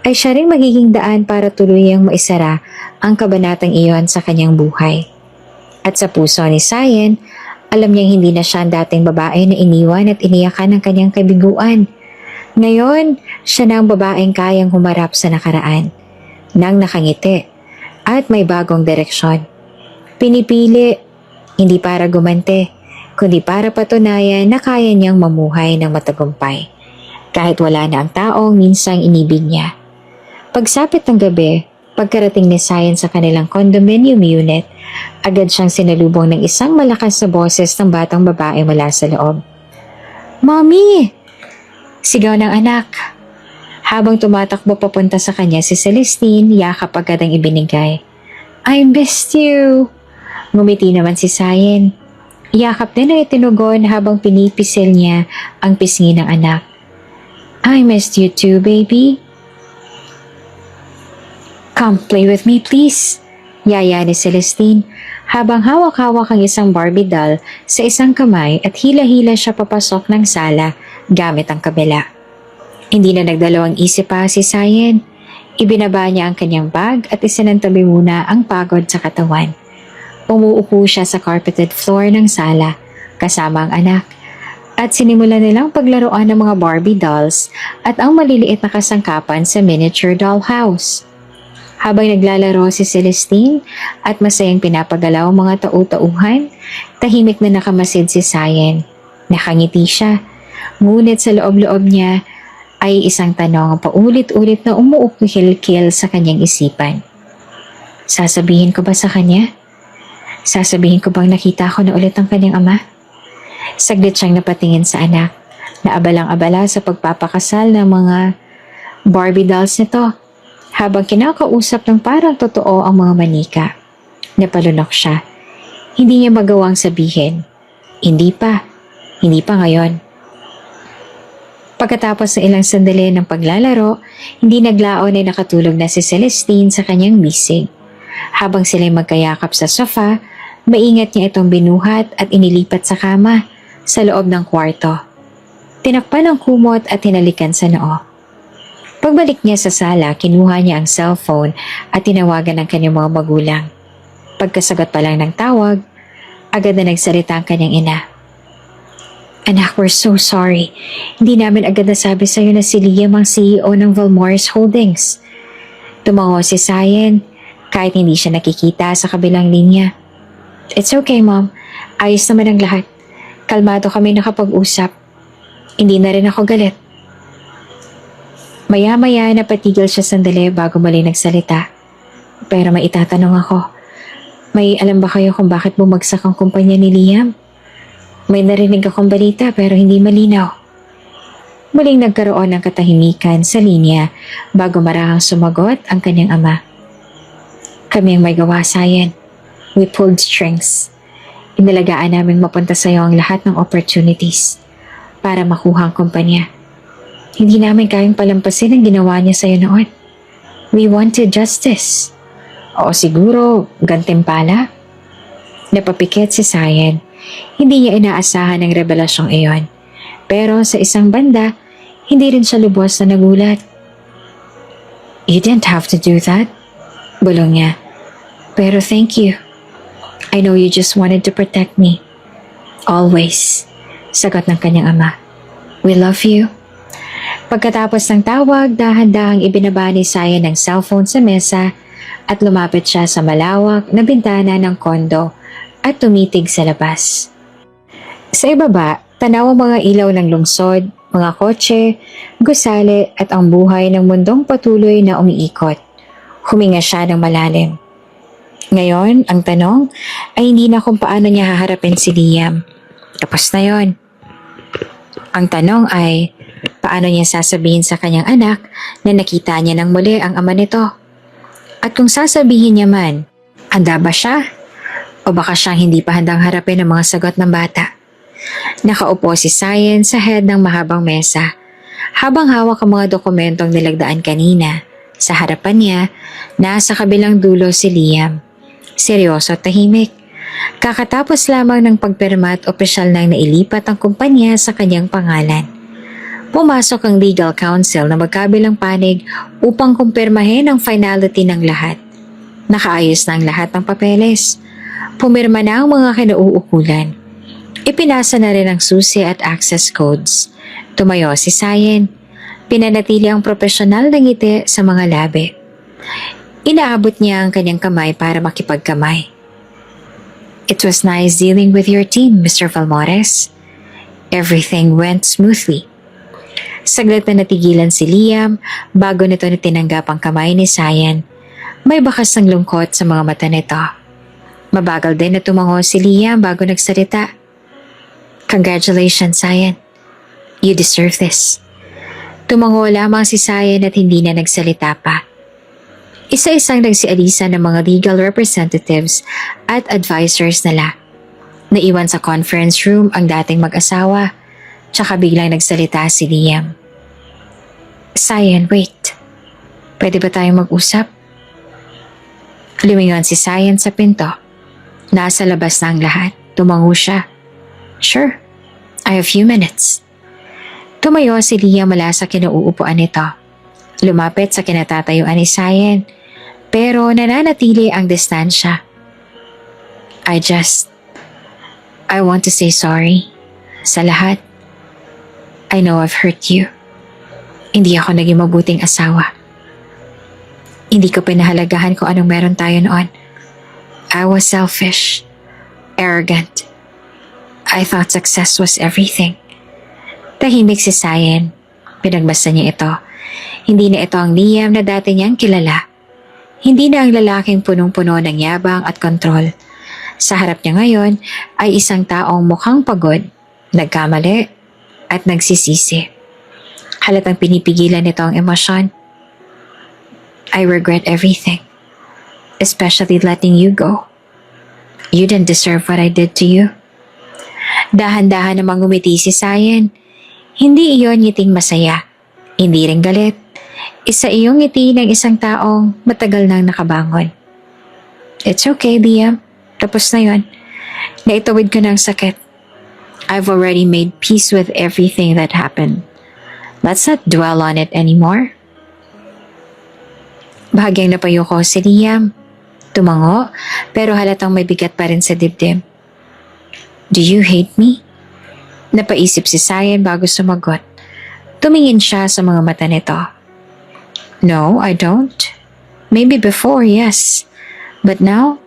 ay siya ring magiging daan para tuluyang maisara ang kabanatang iyon sa kanyang buhay. At sa puso ni Cyan, alam niyang hindi na siya ang dating babae na iniwan at iniyakan ng kanyang kabiguan. Ngayon, siya na ang babaeng kayang humarap sa nakaraan, nang nakangiti, at may bagong direksyon. Pinipili, hindi para gumante, kundi para patunayan na kaya niyang mamuhay ng matagumpay. Kahit wala na ang taong minsang inibig niya. Pagsapit ng gabi, pagkarating ni Cyan sa kanilang condominium unit, agad siyang sinalubong ng isang malakas na boses ng batang babae mula sa loob. Mommy! Sigaw ng anak. Habang tumatakbo papunta sa kanya si Celestine, yakap agad ang ibinigay. I missed you! Ngumiti naman si Sayen. Yakap din ang itinugon habang pinipisil niya ang pisngi ng anak. I missed you too, baby. Come, play with me, please. Yaya ni Celestine habang hawak-hawak ang isang Barbie doll sa isang kamay at hila-hila siya papasok ng sala gamit ang kabila. Hindi na nagdalawang isip pa si Sayen. Ibinaba niya ang kanyang bag at isinantabi muna ang pagod sa katawan. Umuupo siya sa carpeted floor ng sala kasama ang anak at sinimulan nilang paglaruan ng mga Barbie dolls at ang maliliit na kasangkapan sa miniature dollhouse. Habang naglalaro si Celestine at masayang pinapagalaw ang mga tau-tauhan, tahimik na nakamasid si Sayen. Nakangiti siya, ngunit sa loob-loob niya ay isang tanong ang paulit-ulit na umuukil-kil sa kanyang isipan. Sasabihin ko ba sa kanya? Sasabihin ko bang nakita ko na ulit ang kanyang ama? Saglit siyang napatingin sa anak, na abalang-abala sa pagpapakasal ng mga Barbie dolls nito. Habang kinakausap ng parang totoo ang mga manika. Napalunok siya. Hindi niya magawang sabihin. Hindi pa ngayon. Pagkatapos ng ilang sandali ng paglalaro, hindi naglaon ay nakatulog na si Celestine sa kanyang bisig. Habang sila'y magkayakap sa sofa, maingat niya itong binuhat at inilipat sa kama sa loob ng kwarto. Tinakpan ang kumot at hinalikan sa noo. Pagbalik niya sa sala, kinuha niya ang cellphone at tinawagan ang kanyang mga magulang. Pagkasagot pa lang ng tawag, agad na nagsalita ang kanyang ina. Anak, we're so sorry. Hindi namin agad nasabi sa'yo na si Liam ang CEO ng Valmores Holdings. Tumango si Sayen kahit hindi siya nakikita sa kabilang linya. It's okay, Mom. Ayos naman ang lahat. Kalmado kami nakapag-usap. Hindi na rin ako galit. Maya-maya napatigil siya sandali bago muli nagsalita. Pero may itatanong ako. May alam ba kayo kung bakit bumagsak ang kumpanya ni Liam? May narinig akong balita pero hindi malinaw. Muling nagkaroon ng katahimikan sa linya bago marahang sumagot ang kanyang ama. Kami ang may gawa, Sayen. We pulled strings. Inalagaan namin mapunta sa iyo ang lahat ng opportunities para makuha ang kumpanya. Hindi namin kayang palampasin ang ginawa niya sa'yo noon. We wanted justice. O siguro, gantimpala? Napapikit si Sayen. Hindi niya inaasahan ang revelasyong iyon. Pero sa isang banda, hindi rin siya lubos na nagulat. You didn't have to do that. Bulong niya. Pero thank you. I know you just wanted to protect me. Always. Sagot ng kanyang ama. We love you. Pagkatapos ng tawag, dahan-dahang ibinaba ni Sayen ang cellphone sa mesa at lumapit siya sa malawak na bintana ng kondo at tumitig sa labas. Sa ibaba, tanaw ang mga ilaw ng lungsod, mga kotse, gusali at ang buhay ng mundong patuloy na umiikot. Huminga siya ng malalim. Ngayon, ang tanong ay hindi na kung paano niya haharapin si Liam. Tapos na yon. Ang tanong ay, paano niya sasabihin sa kanyang anak na nakita niya ng muli ang ama nito? At kung sasabihin niya man, handa ba siya? O baka siyang hindi pa handang harapin ang mga sagot ng bata? Nakaupo si Sayen sa head ng mahabang mesa. Habang hawak ang mga dokumentong nilagdaan kanina, sa harapan niya, nasa kabilang dulo si Liam. Seryoso at tahimik. Kakatapos lamang ng pagpirma at opisyal nang nailipat ang kumpanya sa kanyang pangalan. Pumasok ang legal counsel na magkabilang panig upang kumpirmahin ang finality ng lahat. Nakaayos na ang lahat ng papeles. Pumirma na ang mga kinauukulan. Ipinasa na rin ang susi at access codes. Tumayo si Sayen. Pinanatili ang profesional na ngiti sa mga labi. Inaabot niya ang kanyang kamay para makipagkamay. It was nice dealing with your team, Mr. Valmores. Everything went smoothly. Saglit na natigilan si Liam bago nito na tinanggap ang kamay ni Sayen. May bakas ng lungkot sa mga mata nito. Mabagal din na tumango si Liam bago nagsalita. Congratulations, Sayen. You deserve this. Tumango lamang si Sayen at hindi na nagsalita pa. Isa-isang nagsialisa ng mga legal representatives at advisors nila. Naiwan sa conference room ang dating mag-asawa, tsaka biglang nagsalita si Liam. Sayan, wait. Pwede ba tayong mag-usap? Lumingon si Sayan sa pinto. Nasa labas na ang lahat. Tumango siya. Sure, I have few minutes. Tumayo si Liam mula sa kinauupuan nito. Lumapit sa kinatatayuan ni Sayan, pero nananatili ang distansya. I want to say sorry sa lahat. I know I've hurt you. Hindi ako naging mabuting asawa. Hindi ko pinahalagahan kung anong meron tayo noon. I was selfish, arrogant. I thought success was everything. Tahimik si Sayan. Pinagbasa niya ito. Hindi na ito ang Liam na dati niyang kilala. Hindi na ang lalaking punong-puno ng yabang at kontrol. Sa harap niya ngayon ay isang taong mukhang pagod, nagkamali, at nagsisisi. Halatang pinipigilan nito ang emosyon. I regret everything, especially letting you go. You didn't deserve what I did to you. Dahan-dahan namang ngumiti si Sayan. Hindi iyon ngiting masaya, hindi rin galit. Isa iyong ngiti ng isang taong matagal nang nakabangon. It's okay, Liam. Tapos na yon. Naitawid ko ng sakit. I've already made peace with everything that happened. Let's not dwell on it anymore. Bahagyang napayo ko si Liam. Tumango, pero halatang may bigat pa rin sa dibdib. Do you hate me? Napaisip si Sayan bago sumagot. Tumingin siya sa mga mata nito. No, I don't. Maybe before, yes. But now,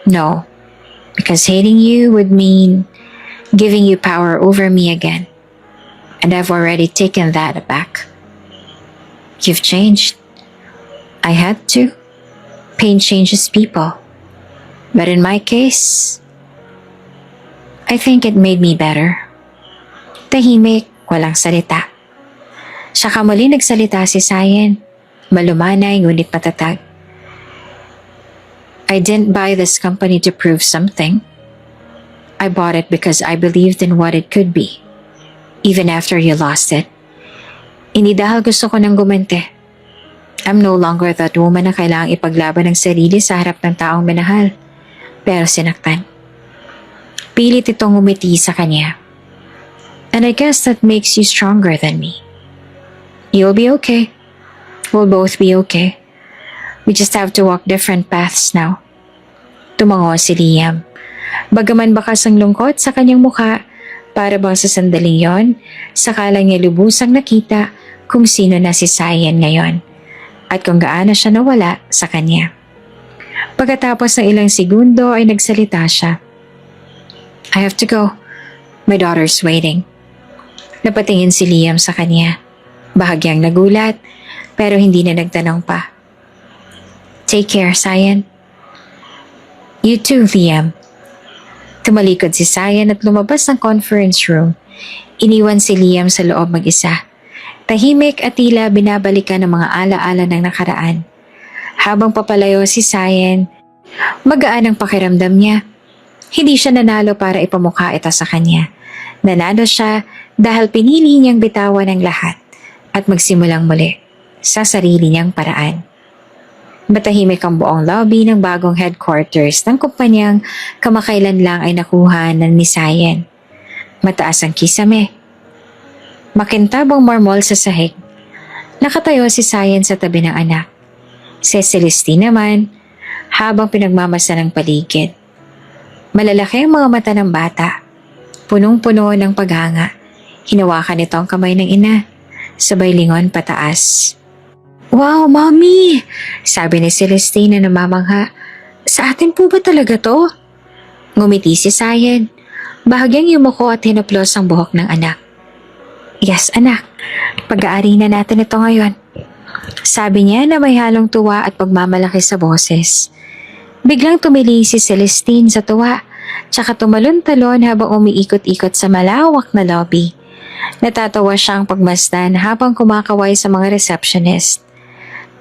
no. Because hating you would mean giving you power over me again. And I've already taken that back. You've changed. I had to. Pain changes people. But in my case, I think it made me better. Tahimik, walang salita. Saka muli nagsalita si Sayan. Malumanay ngunit matatag. I didn't buy this company to prove something. I bought it because I believed in what it could be. Even after you lost it. Hindi dahil gusto ko nang gumente. I'm no longer that woman na kailangang ipaglaban ng sarili sa harap ng taong minahal. Pero sinaktan. Pilit itong umiti sa kanya. And I guess that makes you stronger than me. You'll be okay. We'll both be okay. We just have to walk different paths now. Tumango si Liam. Bagaman bakas ang lungkot sa kanyang mukha, para bang sa sandaling yon, sakala niya lubusang nakita kung sino na si Sayan ngayon at kung gaano siya nawala sa kanya. Pagkatapos ng ilang segundo ay nagsalita siya. I have to go. My daughter's waiting. Napatingin si Liam sa kanya. Bahagyang nagulat, pero hindi na nagtanong pa. Take care, Sayan. You too, Liam. Tumalikod si Sayan at lumabas ng conference room. Iniwan si Liam sa loob mag-isa. Tahimik at tila binabalikan ng mga alaala ng nakaraan. Habang papalayo si Sayan, magaan ang pakiramdam niya. Hindi siya nanalo para ipamukha ito sa kanya. Nanalo siya dahil pinili niyang bitawan ang lahat at magsimulang muli sa sarili niyang paraan. Matahimik ang buong lobby ng bagong headquarters ng kumpanyang kamakailan lang ay nakuha ng ni Sayan. Mataas ang kisame. Makintabang marmol sa sahig. Nakatayo si Sayan sa tabi ng anak. Si Celestine naman, habang pinagmamasa ng paligid. Malalaki ang mga mata ng bata. Punong-puno ng paghanga. Hinawakan nito ang kamay ng ina. Sabay lingon pataas. Wow, Mommy! Sabi ni Celestine na namamangha. Sa atin po ba talaga to? Ngumiti si Sayan. Bahagyang yumuko at hinaplos ang buhok ng anak. Yes, anak. Pag-aari na natin ito ngayon. Sabi niya na may halong tuwa at pagmamalaki sa boses. Biglang tumili si Celestine sa tuwa, tsaka tumalon-talon habang umiikot-ikot sa malawak na lobby. Natatawa siyang pagmasdan habang kumakaway sa mga receptionist.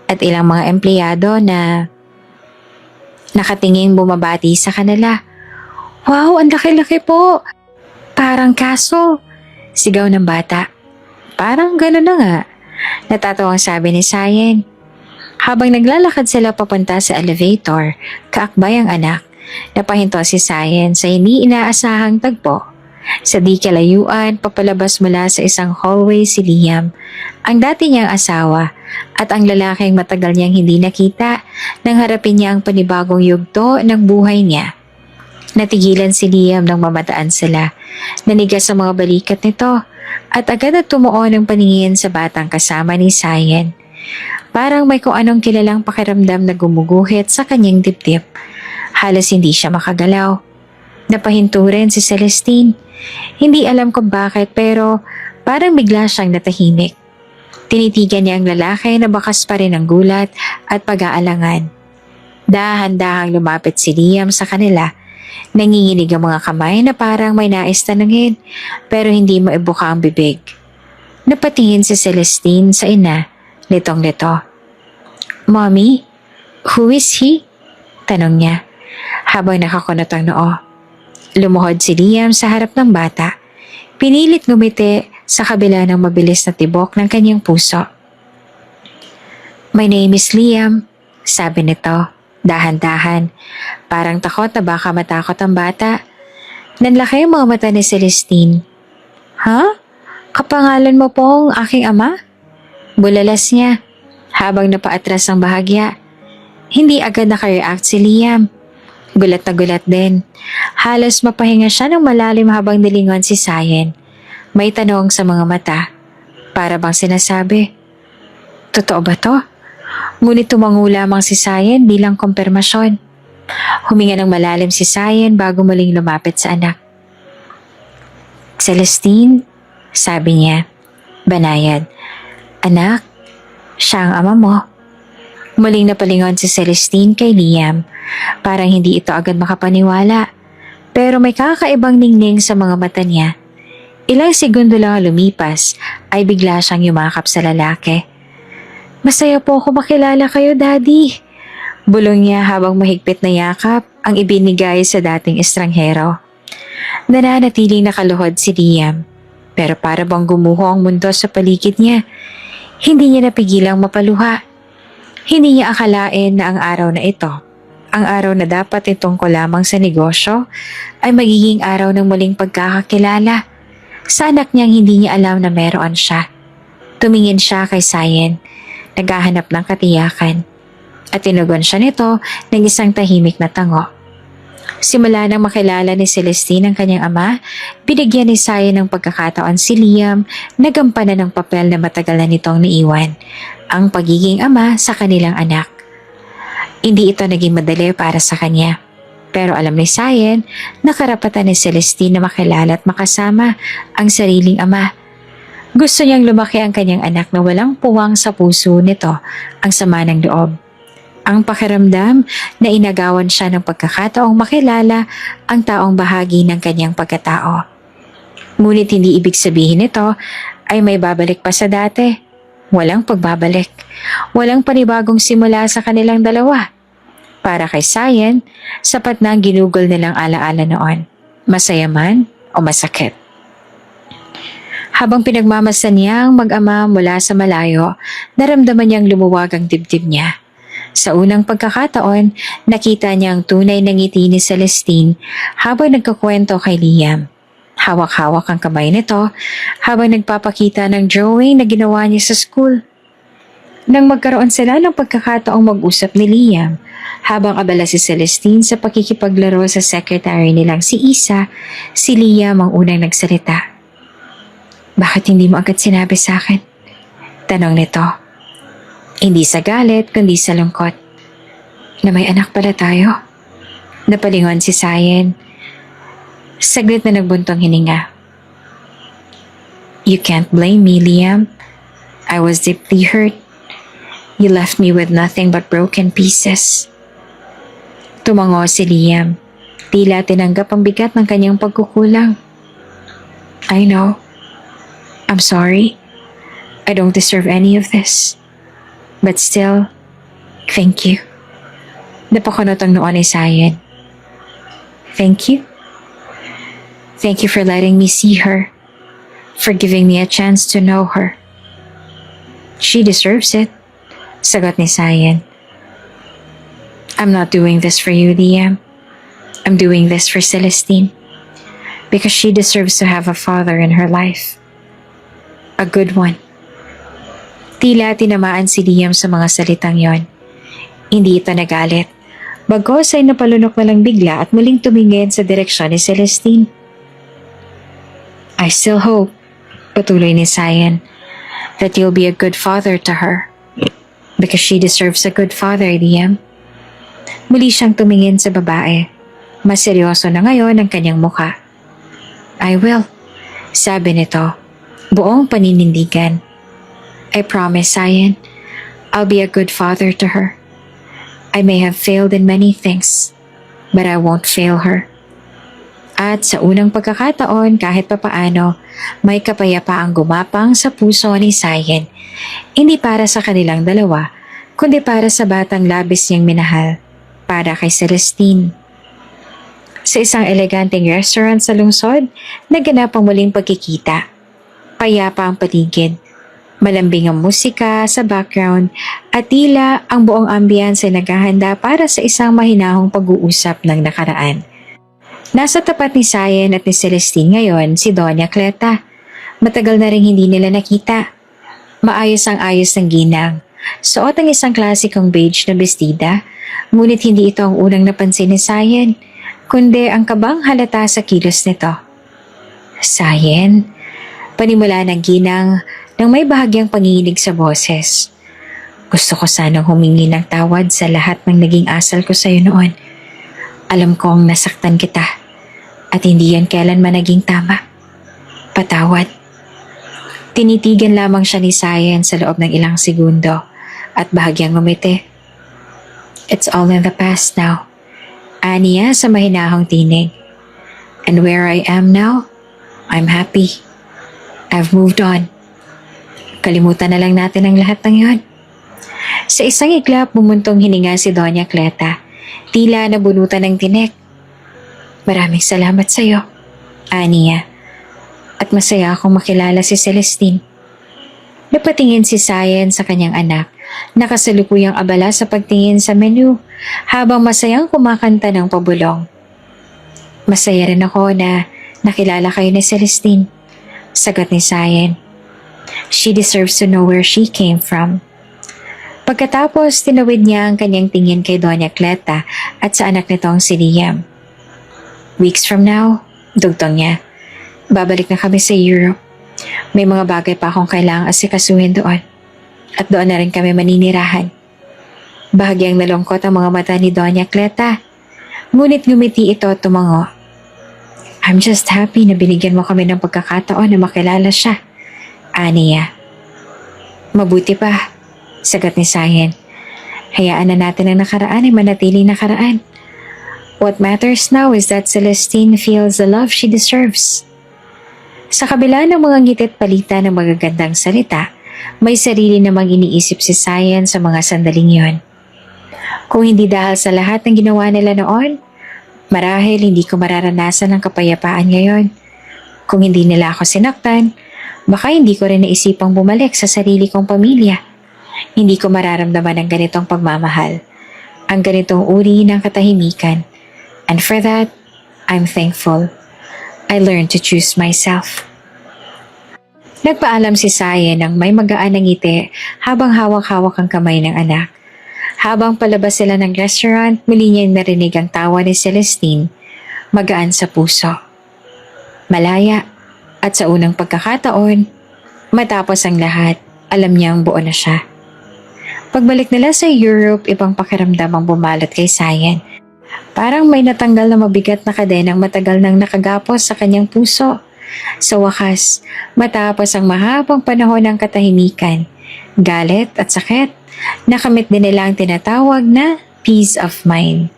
at ilang mga empleyado na nakatinging bumabati sa kanila. Wow, ang laki-laki po! Parang kaso, sigaw ng bata. Parang gano'n na nga, natatawang sabi ni Sayen. Habang naglalakad sila papunta sa elevator, kaakbay ang anak. Napahinto si Sayen sa hindi inaasahang tagpo. Sa di kalayuan, papalabas mula sa isang hallway si Liam, ang dati niyang asawa, at ang lalaking matagal niyang hindi nakita nang harapin niya ang panibagong yugto ng buhay niya. Natigilan si Liam nang mamataan sila. Nanigas sa mga balikat nito at agad na tumuon ang paningin sa batang kasama ni Sayen. Parang may kung anong kilalang pakiramdam na gumuguhit sa kanyang dibdib. Halos hindi siya makagalaw. Napahinto rin si Celestine. Hindi alam kung bakit pero parang bigla siyang natahimik. Tinitigan niya ang lalaki na bakas pa rin ang gulat at pag-aalangan. Dahan-dahang lumapit si Liam sa kanila. Nanginginig ang mga kamay na parang may nais tanungin pero hindi maibuka ang bibig. Napatingin si Celestine sa ina, litong-lito. Mommy, who is he? Tanong niya habang nakakunot ang noo. Lumuhod si Liam sa harap ng bata. Pinilit ngumiti sa kabila ng mabilis na tibok ng kanyang puso. My name is Liam, sabi nito. Dahan-dahan, parang takot na baka matakot ang bata. Nanlaki ang mga mata ni Celestine. Ha? Kapangalan mo po ang aking ama? Bulalas niya habang napaatras ang bahagya. Hindi agad nakareact si Liam. Gulat na gulat din. Halos mapahinga siya ng malalim habang nilingon si Sayen. May tanong sa mga mata. Para bang sinasabi, totoo ba to? Ngunit tumango lamang si Sayen bilang kumpirmasyon. Huminga ng malalim si Sayen bago muling lumapit sa anak. Celestine, sabi niya, banayad. Anak, siya ang ama mo. Muling napalingon si Celestine kay Liam. Parang hindi ito agad makapaniwala. Pero may kakaibang ningning sa mga mata niya. Ilang segundo lang lumipas ay bigla siyang yumakap sa lalaki. Masaya po ako makilala kayo, Daddy. Bulong niya habang mahigpit na yakap ang ibinigay sa dating estranghero. Nananatiling nakaluhod si Liam, pero para bang gumuho ang mundo sa paligid niya. Hindi niya napigilang mapaluha. Hindi niya akalain na ang araw na ito, ang araw na dapat itong ko lamang sa negosyo, ay magiging araw ng muling pagkakakilala. Sa anak niyang hindi niya alam na meron siya. Tumingin siya kay Sayen, naghahanap ng katiyakan, at tinugon siya nito ng isang tahimik na tango. Simula nang makilala ni Celestine ang kanyang ama, binigyan ni Sayen ng pagkakataon si Liam na gampanan ng papel na matagal na nitong naiwan, ang pagiging ama sa kanilang anak. Hindi ito naging madali para sa kanya, pero alam ni Sayen na karapatan ni Celestine na makilala at makasama ang sariling ama. Gusto niyang lumaki ang kanyang anak na walang puwang sa puso nito ang sama ng loob. Ang pakiramdam na inagawan siya ng pagkakataong makilala ang taong bahagi ng kanyang pagkatao. Ngunit hindi ibig sabihin nito ay may babalik pa sa dati. Walang pagbabalik. Walang panibagong simula sa kanilang dalawa. Para kay Sayen, sapat na ang ginugol nilang alaala noon. Masaya man o masakit. Habang pinagmamasan niya ang mag-ama mula sa malayo, naramdaman niyang lumuwag ang dibdib niya. Sa unang pagkakataon, nakita niya ang tunay na ngiti ni Celestine habang nagkakwento kay Liam. Hawak-hawak ang kamay nito habang nagpapakita ng drawing na ginawa niya sa school. Nang magkaroon sila ng pagkakataong mag-usap ni Liam, habang abala si Celestine sa pakikipaglaro sa secretary nilang si Isa, si Liam ang unang nagsalita. Bakit hindi mo agad sinabi sa akin? Tanong nito. Hindi sa galit, kundi sa lungkot. Na may anak pala tayo. Napalingon si Sayen. Saglit na nagbuntong hininga. You can't blame me, Liam. I was deeply hurt. You left me with nothing but broken pieces. Tumango si Liam. Tila tinanggap ang bigat ng kanyang pagkukulang. I know. I'm sorry. I don't deserve any of this. But still, Thank you. Napakunot ang noo ni Sayan. Thank you. Thank you for letting me see her. For giving me a chance to know her. She deserves it. Sagot ni Sayan. I'm not doing this for you, Liam. I'm doing this for Celestine. Because she deserves to have a father in her life. A good one. Tila tinamaan si Liam sa mga salitang yon. Hindi ito nagalit. Bagos ay napalunok na lang bigla at muling tumingin sa direksyon ni Celestine. I still hope, patuloy ni Sayan, that you'll be a good father to her. Because she deserves a good father, Liam. Muli siyang tumingin sa babae. Mas seryoso na ngayon ang kanyang mukha. I will, sabi nito, buong paninindigan. I promise, Sayan, I'll be a good father to her. I may have failed in many things, but I won't fail her. At sa unang pagkakataon kahit papaano, may kapayapaang gumapang sa puso ni Sayan. Hindi para sa kanilang dalawa, kundi para sa batang labis niyang minahal, para kay Celestine. Sa isang eleganteng restaurant sa lungsod, naganap ang muling pagkikita. Payapa ang paligid. Malambing ang musika sa background at tila ang buong ambience ay naghahanda para sa isang mahinahong pag-uusap ng nakaraan. Nasa tapat ni Sayan at ni Celestine ngayon si Doña Cleta. Matagal na rin hindi nila nakita. Maayos ang ayos ng ginang. Suot ang isang klasikong beige na bestida, ngunit hindi ito ang unang napansin ni Sayan, kundi ang kabang halata sa kilos nito. Sayan, panimula ng ginang nang may bahagyang panginginig sa boses. Gusto ko sanang humingi ng tawad sa lahat ng naging asal ko sa iyo noon. Alam kong nasaktan kita at hindi yan kailanman naging tama. Patawad. Tinitigan lamang siya ni Sayan sa loob ng ilang segundo at bahagyang ngumiti. It's all in the past now. Aniya sa mahinahong tinig. And where I am now, I'm happy. I've moved on. Kalimutan na lang natin ang lahat ng yon. Sa isang iglap, bumuntong hininga si Doña Cleta. Tila nabunutan ng tinik. Maraming salamat sa iyo, Aniya. At masaya akong makilala si Celestine. Napatingin si Sayan sa kanyang anak, nakasalukuyang abala sa pagtingin sa menu, habang masayang kumakanta ng pabulong. Masaya rin ako na nakilala kayo ni Celestine, sagot ni Sayan. She deserves to know where she came from. Pagkatapos, tinawid niya ang kanyang tingin kay Doña Cleta at sa anak nitong si Liam. Weeks from now, dugtong niya, babalik na kami sa Europe. May mga bagay pa akong kailangang asikasuhin doon. At doon na rin kami maninirahan. Bahagyang nalungkot ang mga mata ni Doña Cleta. Ngunit ngumiti ito at tumango. I'm just happy na binigyan mo kami ng pagkakataon na makilala siya, Aniya. Mabuti pa, sagot ni Sayan. Hayaan na natin ang nakaraan ay manatiling nakaraan. What matters now is that Celestine feels the love she deserves. Sa kabila ng mga ngitit palita ng magagandang salita, may sarili namang iniisip si Sayan sa mga sandaling yon. Kung hindi dahil sa lahat ng ginawa nila noon, marahil hindi ko mararanasan ang kapayapaan ngayon. Kung hindi nila ako sinaktan, baka hindi ko rin naisipang bumalik sa sarili kong pamilya. Hindi ko mararamdaman ang ganitong pagmamahal, ang ganitong uri ng katahimikan. And for that, I'm thankful. I learned to choose myself. Nagpaalam si Sayan ng may magaan na ngiti habang hawak-hawak ang kamay ng anak. Habang palabas sila ng restaurant, muli niyang narinig ang tawa ni Celestine, magaan sa puso. Malaya, at sa unang pagkakataon, matapos ang lahat, alam niyang buo na siya. Pagbalik nila sa Europe, ibang pakiramdam ang bumalot kay Sayan. Parang may natanggal na mabigat na kadenang matagal nang nakagapos sa kanyang puso. Sa wakas, matapos ang mahabang panahon ng katahimikan, galit at sakit, nakamit din nila ang tinatawag na peace of mind.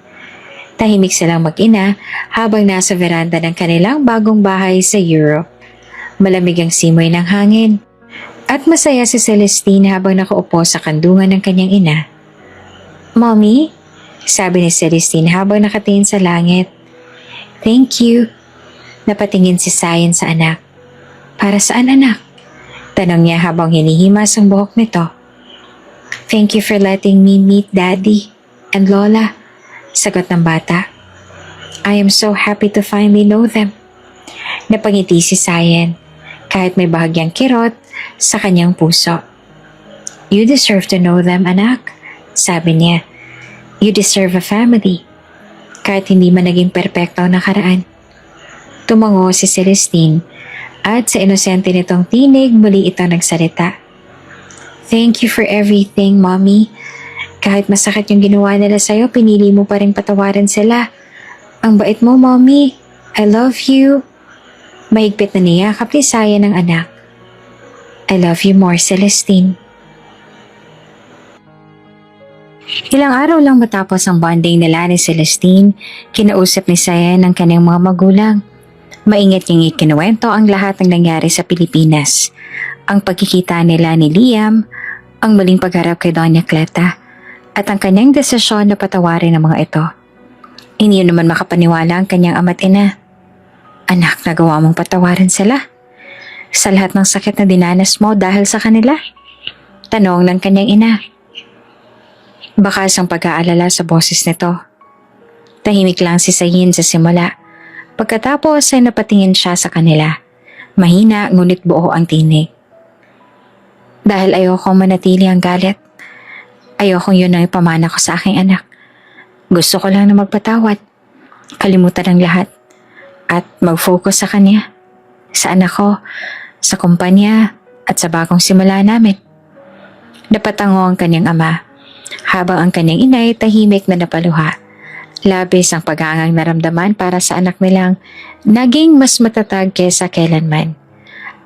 Tahimik silang mag-ina habang nasa veranda ng kanilang bagong bahay sa Europe. Malamig ang simoy ng hangin. At masaya si Celestine habang nakaupo sa kandungan ng kanyang ina. Mommy? Sabi ni Celestine habang nakatingin sa langit. Thank you. Napatingin si Sayan sa anak. Para saan anak? Tanong niya habang hinihimas ang buhok nito. Thank you for letting me meet Daddy and Lola. Sagot ng bata. I am so happy to finally know them. Napangiti si Sayan kahit may bahagyang kirot sa kanyang puso. You deserve to know them, anak. Sabi niya. You deserve a family. Kahit hindi man naging perpekto ang nakaraan. Tumango si Celestine at sa inosente nitong tinig muli itong nagsalita. Thank you for everything, Mommy. Kahit masakit yung ginawa nila sa'yo, pinili mo pa rin patawarin sila. Ang bait mo, Mommy. I love you. Mahigpit na niyakap ni Saya ng anak. I love you more, Celestine. Ilang araw lang matapos ang bonding nila ni Celestine, kinausap ni Saya ng kanyang mga magulang. Maingat niyang ikinuwento ang lahat ng nangyari sa Pilipinas. Ang pagkikita nila ni Liam, ang muling pagharap kay Doña Cleta, at ang kanyang desisyon na patawarin ang mga ito. Hindi naman makapaniwala ang kanyang ama't ina. Anak, nagawa mong patawarin sila? Sa lahat ng sakit na dinanas mo dahil sa kanila? Tanong ng kanyang ina. Bakas ang pag-aalala sa boses nito. Tahimik lang si Sayin sa simula. Pagkatapos ay napatingin siya sa kanila. Mahina ngunit buo ang tinig. Dahil ayokong manatili ang galit. Ayokong yun ang ipamana ko sa aking anak. Gusto ko lang na magpatawad. Kalimutan ang lahat. At mag-focus sa kanya. Sa anak ko, sa kumpanya, at sa bagong simula namin. Napatango ang kanyang ama. Habang ang kanyang inay tahimik na napaluha. Labis ang pag-aangang naramdaman para sa anak nilang naging mas matatag kesa kailanman.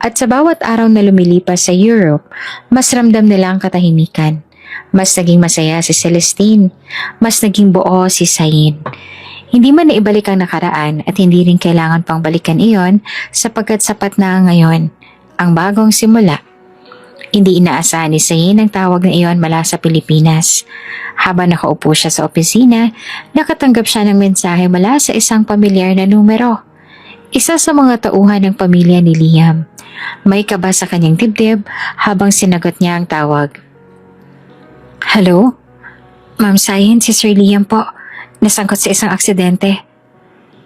At sa bawat araw na lumilipas sa Europe, mas ramdam nila ang katahimikan. Mas naging masaya si Celestine. Mas naging buo si Sayin. Hindi man naibalik ang nakaraan at hindi rin kailangan pang balikan iyon sapagkat sapat na ngayon ang bagong simula. Hindi inaasahan ni Sayin ang tawag na iyon mula sa Pilipinas. Habang nakaupo siya sa opisina, nakatanggap siya ng mensahe mula sa isang pamilyar na numero. Isa sa mga tauhan ng pamilya ni Liam. May kaba sa kanyang dibdib habang sinagot niya ang tawag. Hello? Ma'am Sayin, si Sir Liam po. Nasangkot sa isang aksidente.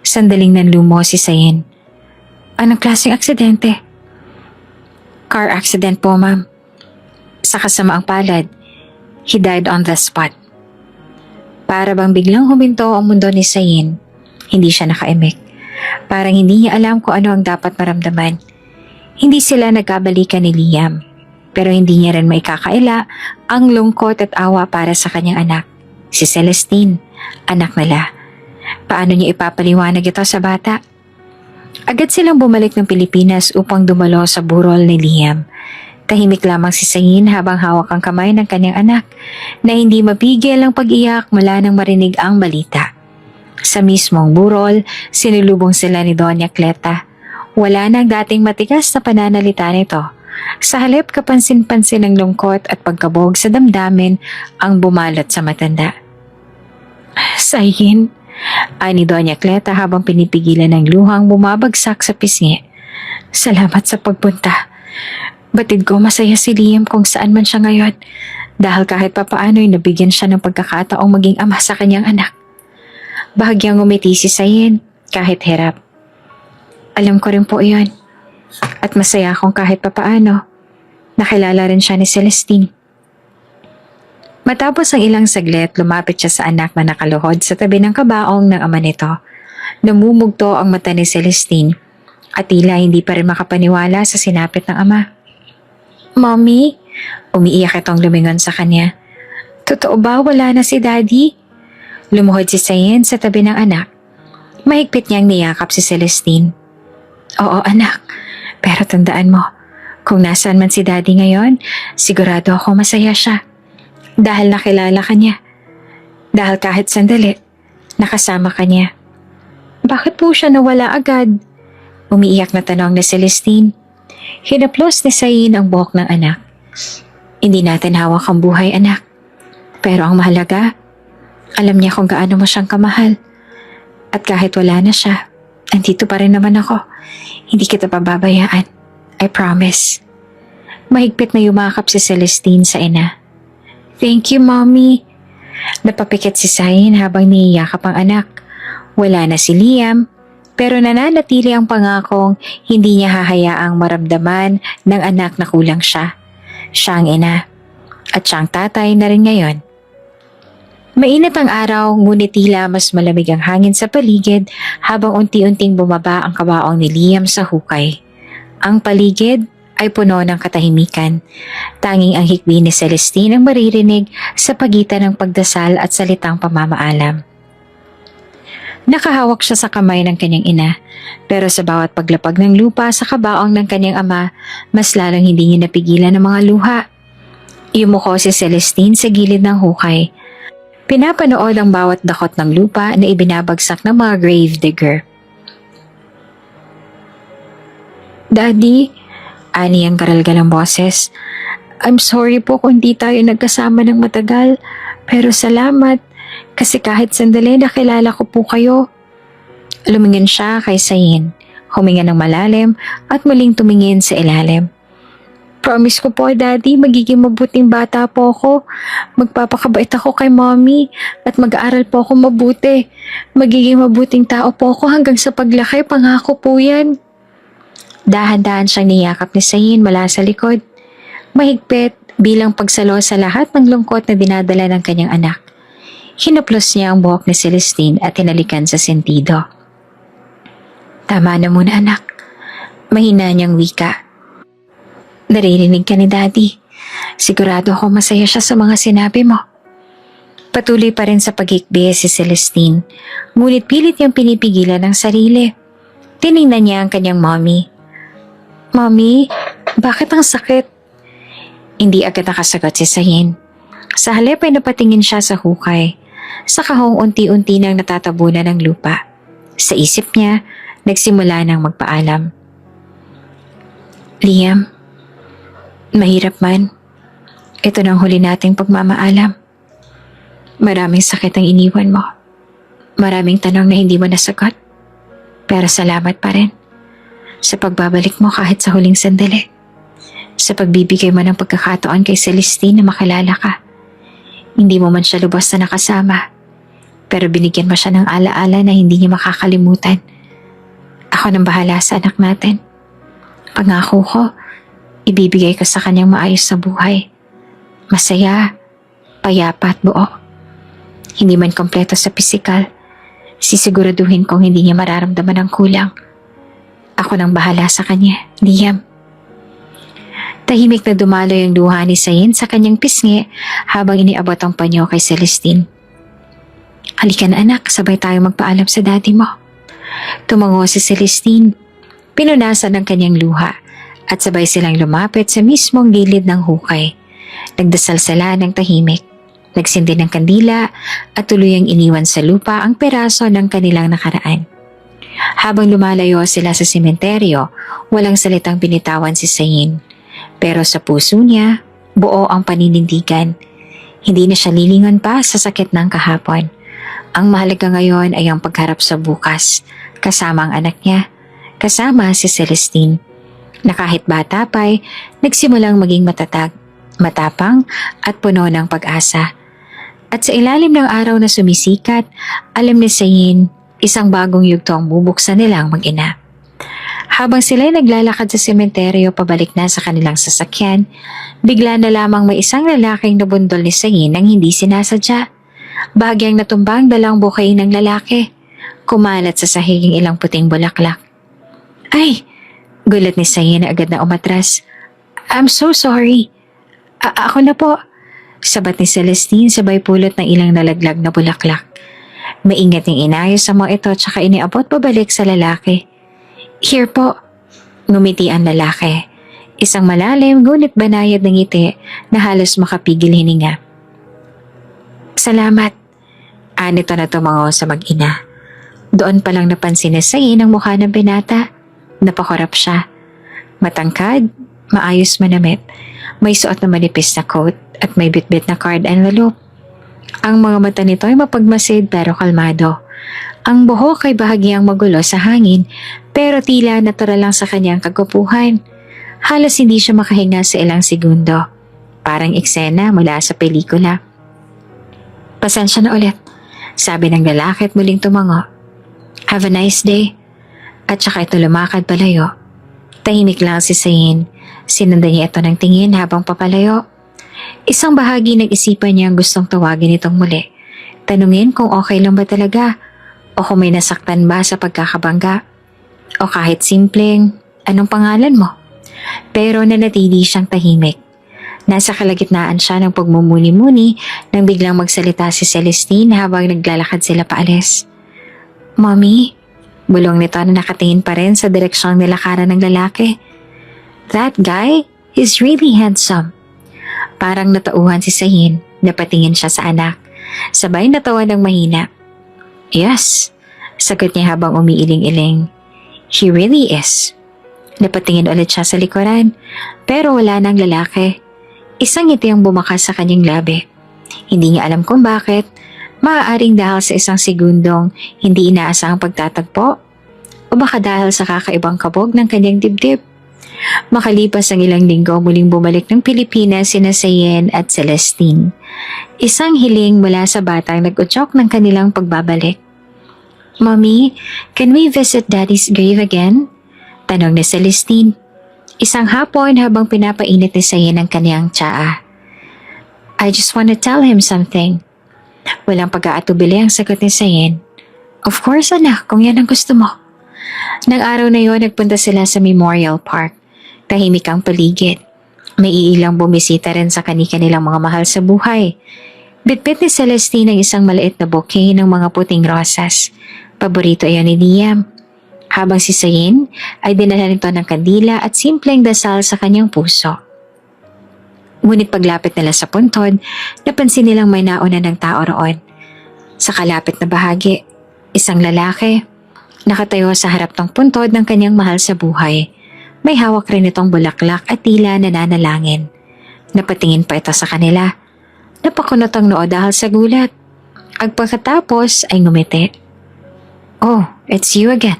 Sandaling nanlumo si Sayin. Anong klaseng aksidente? Car accident po, ma'am. Sa kasamaang palad, he died on the spot. Para bang biglang huminto ang mundo ni Sayin, hindi siya nakaimik. Parang hindi niya alam kung ano ang dapat maramdaman. Hindi sila nagkabalikan ni Liam, pero hindi niya rin maikakaila ang lungkot at awa para sa kanyang anak, si Celestine, anak nila. Paano niya ipapaliwanag ito sa bata? Agad silang bumalik ng Pilipinas upang dumalo sa burol ni Liam. Tahimik lamang si Sayin habang hawak ang kamay ng kanyang anak na hindi mapigil ang pag-iyak mula nang marinig ang balita. Sa mismong burol, sinulubong sila ni Doña Cleta. Wala nang dating matigas na pananalita nito. Sa halip kapansin-pansin ng lungkot at pagkabog sa damdamin ang bumalot sa matanda. Sayin, ani Doña Cleta habang pinipigilan ng luhang bumabagsak sa pisngi. Salamat sa pagpunta. Batid ko masaya si Liam kung saan man siya ngayon dahil kahit papaano'y nabigyan siya ng pagkakataong maging ama sa kanyang anak. Bahagyang umiti si Sayin kahit hirap. Alam ko rin po iyon. At masaya akong kahit papaano nakilala rin siya ni Celestine. Matapos ang ilang saglit, lumapit siya sa anak na nakaluhod sa tabi ng kabaong ng ama nito. Namumugto ang mata ni Celestine at tila hindi pa rin makapaniwala sa sinapit ng ama. Mommy, umiiyak itong lumingon sa kanya. Totoo ba wala na si Daddy? Lumuhod si Sayin sa tabi ng anak. Mahigpit niyang niyakap si Celestine. Oo anak, pero tandaan mo, kung nasaan man si Daddy ngayon, sigurado ako masaya siya. Dahil nakilala ka niya. Dahil kahit sandali, nakasama ka niya. Bakit po siya nawala agad? Umiiyak na tanong ni Celestine. Hinaplos ni Sayin ang buhok ng anak. Hindi natin hawak ang buhay, anak. Pero ang mahalaga, Alam niya kung gaano mo siyang kamahal. At kahit wala na siya, andito pa rin naman ako. Hindi kita pababayaan. I promise. Mahigpit na yumakap si Celestine sa ina. Thank you, Mommy. Napapikit si Zain habang niyiyakap ang anak. Wala na si Liam, pero nananatili ang pangakong hindi niya hahayaang maramdaman ng anak na kulang siya. Siya ang ina. At siyang tatay na rin ngayon. Mainit ang araw, ngunit tila mas malamig ang hangin sa paligid habang unti-unting bumaba ang kabaong ni Liam sa hukay. Ang paligid ay puno ng katahimikan. Tanging ang hikbi ni Celestine ang maririnig sa pagitan ng pagdasal at salitang pamamaalam. Nakahawak siya sa kamay ng kanyang ina, pero sa bawat paglapag ng lupa sa kabaong ng kanyang ama, mas lalong hindi niya napigilan ang mga luha. Yumuko si Celestine sa gilid ng hukay. Pinapanood ang bawat dakot ng lupa na ibinabagsak ng mga grave digger. Daddy, ani ang karalgal ang boses. I'm sorry po kung di tayo nagkasama ng matagal, pero salamat kasi kahit sandali nakilala ko po kayo. Lumingin siya kay Zain, huminga ng malalim at muling tumingin sa ilalim. Promise ko po, Daddy, magiging mabuting bata po ako. Magpapakabait ako kay Mommy at mag-aaral po ako mabuti. Magiging mabuting tao po ako hanggang sa paglaki, pangako po yan. Dahan-dahan siyang niyakap ni Zain mula sa likod. Mahigpit bilang pagsalo sa lahat ng lungkot na dinadala ng kanyang anak. Hinaplos niya ang buhok ni Celestine at tinalikan sa sentido. Tama na muna, anak. Mahina niyang wika. Naririnig ka ni Daddy. Sigurado ako masaya siya sa mga sinabi mo. Patuloy pa rin sa paghikbi si Celestine, ngunit pilit niyang pinipigilan ang sarili. Tiningnan niya ang kanyang mommy. Mommy, bakit ang sakit? Hindi agad nakasagot si Zain. Sa halip ay napatingin siya sa hukay. Sa kahong unti-unti nang natatabunan ng lupa. Sa isip niya, nagsimula nang magpaalam. Liam, mahirap man. Ito nang huli nating pagmamaalam. Maraming sakit ang iniwan mo. Maraming tanong na hindi mo nasagot. Pero salamat pa rin. Sa pagbabalik mo kahit sa huling sandali. Sa pagbibigay mo ng pagkakataon kay Celestine na makilala ka. Hindi mo man siya lubos na nakasama. Pero binigyan mo siya ng alaala na hindi niya makakalimutan. Ako nang bahala sa anak natin. Pangako ko, ibibigay ko sa kanyang maayos sa buhay. Masaya, payapa at buo. Hindi man kompleto sa pisikal, sisiguraduhin kong hindi niya mararamdaman ang kulang. Ako nang bahala sa kanya, Liam. Tahimik na dumaloy ang luha ni Zain sa kanyang pisngi habang iniabot ang panyo kay Celestine. Halika na anak, sabay tayo magpaalam sa daddy mo. Tumango si Celestine. Pinunasan ang kanyang luha at sabay silang lumapit sa mismong gilid ng hukay. Nagdasal sila ng tahimik. Nagsindi ng kandila at tuluyang iniwan sa lupa ang peraso ng kanilang nakaraan. Habang lumalayo sila sa sementeryo, walang salitang binitawan si Zain. Pero sa puso niya, buo ang paninindigan. Hindi na siya lilingon pa sa sakit ng kahapon. Ang mahalaga ngayon ay ang pagharap sa bukas, kasama ang anak niya, kasama si Celestine, na kahit bata pa'y nagsimulang maging matatag, matapang at puno ng pag-asa. At sa ilalim ng araw na sumisikat, alam ni Zain, isang bagong yugto ang bubuksan nilang mag-ina. Habang sila'y naglalakad sa sementeryo pabalik na sa kanilang sasakyan, bigla na lamang may isang lalaking nabundol ni Zain nang hindi sinasadya. Bahagyang natumbang dalang bukay ng lalaki. Kumalat sa sahiging ilang puting bulaklak. Ay! Gulat ni Zain na agad na umatras. I'm so sorry. Ako na po. Sabat ni Celestine sabay pulot ng ilang nalaglag na bulaklak. Maingat niyang inayos sa mga ito tsaka iniabot pabalik sa lalaki. Here po. Ngumiti ang lalaki. Isang malalim ngunit banayad ng ngiti na halos makapigil hininga. Salamat. Anito na tumango sa mag-ina. Doon pa lang napansin ni Zain ang mukha ng binata. Napakorap siya. Matangkad, maayos manamit. May suot na manipis na coat at may bitbit na card envelope. Ang mga mata nito ay mapagmasid pero kalmado. Ang buhok ay bahagyang magulo sa hangin pero tila natural lang sa kanyang kagwapuhan. Halos hindi siya makahinga sa ilang segundo. Parang eksena mula sa pelikula. Pasensya na ulit, sabi ng lalaki at muling tumango. Have a nice day. At saka ito lumakad palayo. Tahimik lang si Sayin. Sinundan niya ito ng tingin habang papalayo. Isang bahagi ng isipan niya ang gustong tawagin itong muli. Tanungin kung okay lang ba talaga o kung may nasaktan ba sa pagkakabangga o kahit simpleng, anong pangalan mo? Pero nanatili siyang tahimik. Nasa kalagitnaan siya ng pagmumuni-muni nang biglang magsalita si Celestine habang naglalakad sila paalis. Mommy, bulong nito na nakatingin pa rin sa direksyong nilakaran ng lalaki. That guy is really handsome. Parang natauhan si Sayin, napatingin siya sa anak. Sabay natawa ng mahina. Yes, sagot niya habang umiiling-iling. He really is. Napatingin ulit siya sa likuran, pero wala nang lalaki. Isang ngiti ang bumakas sa kanyang labi. Hindi niya alam kung bakit, maaaring dahil sa isang segundong hindi inaasahang pagtatagpo, o baka dahil sa kakaibang kabog ng kanyang dibdib. Makalipas ang ilang linggo, muling bumalik ng Pilipinas sina Sayin at Celestine. Isang hiling mula sa batang nag-udyok ng kanilang pagbabalik. Mommy, can we visit Daddy's grave again? Tanong ni Celestine. Isang hapon habang pinapainit ni Sayin ang kanyang tsaa. I just want to tell him something. Walang pag-aatubili ang sagot ni Sayin. Of course anak, kung yan ang gusto mo. Nang araw na yon, nagpunta sila sa Memorial Park. Tahimik ang paligid. May iilang bumisita rin sa kanilang mga mahal sa buhay. Bitbit ni Celestine ang isang maliit na bouquet ng mga puting rosas. Paborito iyon ni Liam. Habang si Sayin ay dinala nito ng kandila at simpleng dasal sa kanyang puso. Ngunit paglapit nila sa puntod, napansin nilang may nauna ng tao roon. Sa kalapit na bahagi, isang lalaki, nakatayo sa harap ng puntod ng kanyang mahal sa buhay. May hawak rin itong bulaklak at tila nananalangin. Napatingin pa ito sa kanila. Napakunot ang noo dahil sa gulat. At pagkatapos ay ngumiti. Oh, it's you again.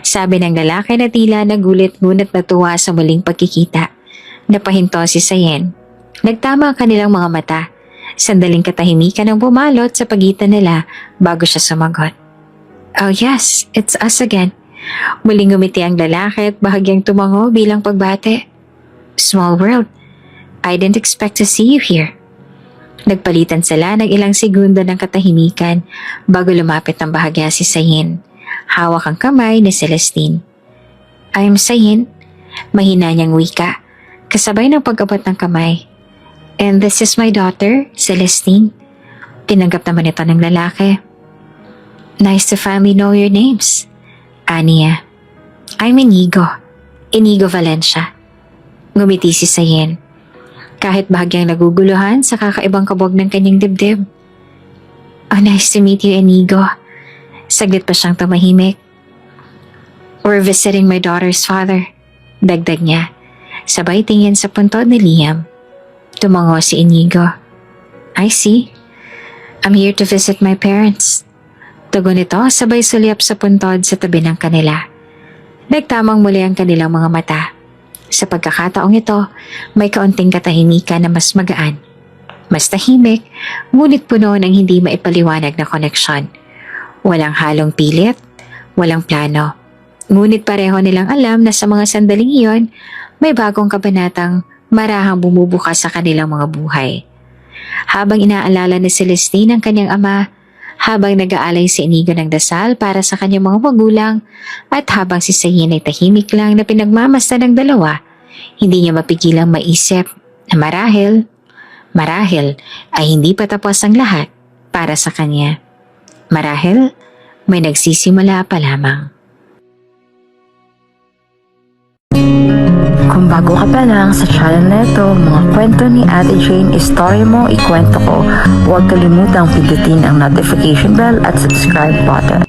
Sabi ng lalaki na tila nagulit ngunit natuwa sa muling pagkikita. Napahinto si Sayin. Nagtama ang kanilang mga mata. Sandaling katahimikan ang bumalot sa pagitan nila bago siya sumagot. Oh yes, it's us again. Muling ngumiti ang lalaki at bahagyang tumango bilang pagbate. Small world. I didn't expect to see you here. Nagpalitan sila ng ilang segundo ng katahimikan bago lumapit ng bahagya si Sayin. Hawak ang kamay ni Celestine. I'm Sayin. Mahina niyang wika, kasabay ng pag-abot ng kamay. And this is my daughter, Celestine. Tinanggap naman ito ng lalaki. Nice to finally know your names. Aniya. I'm Inigo. Inigo Valencia. Ngumiti si Sayin. Kahit bahagyang naguguluhan sa kakaibang kabog ng kanyang dibdib. Oh, nice to meet you, Inigo. Saglit pa siyang tumahimik. We're visiting my daughter's father. Dagdag niya. Sabay tingin sa puntod ni Liam. Tumango si Inigo. I see. I'm here to visit my parents. Tugon nito sabay sulyap sa puntod sa tabi ng kanila. Nagtamang muli ang kanilang mga mata. Sa pagkakataong ito, may kaunting katahimikan na mas magaan. Mas tahimik, ngunit puno ng hindi maipaliwanag na koneksyon. Walang halong pilit, walang plano. Ngunit pareho nilang alam na sa mga sandaling iyon, may bagong kabanatang marahang bumubukas sa kanilang mga buhay. Habang inaalala ni Celestine ang kanyang ama, habang nag-aalay si Inigo ng dasal para sa kanyang mga magulang, at habang si Sayin ay tahimik lang na pinagmamasdan ng dalawa, hindi niya mapigilang maisip na marahil ay hindi pa tapos ang lahat para sa kanya. Marahil may nagsisimula pa lamang. Kung bago ka pa lang sa channel na ito, mga kwento ni Ate Jane, istorya mo, ikwento ko, huwag kalimutang pindutin ang notification bell at subscribe button.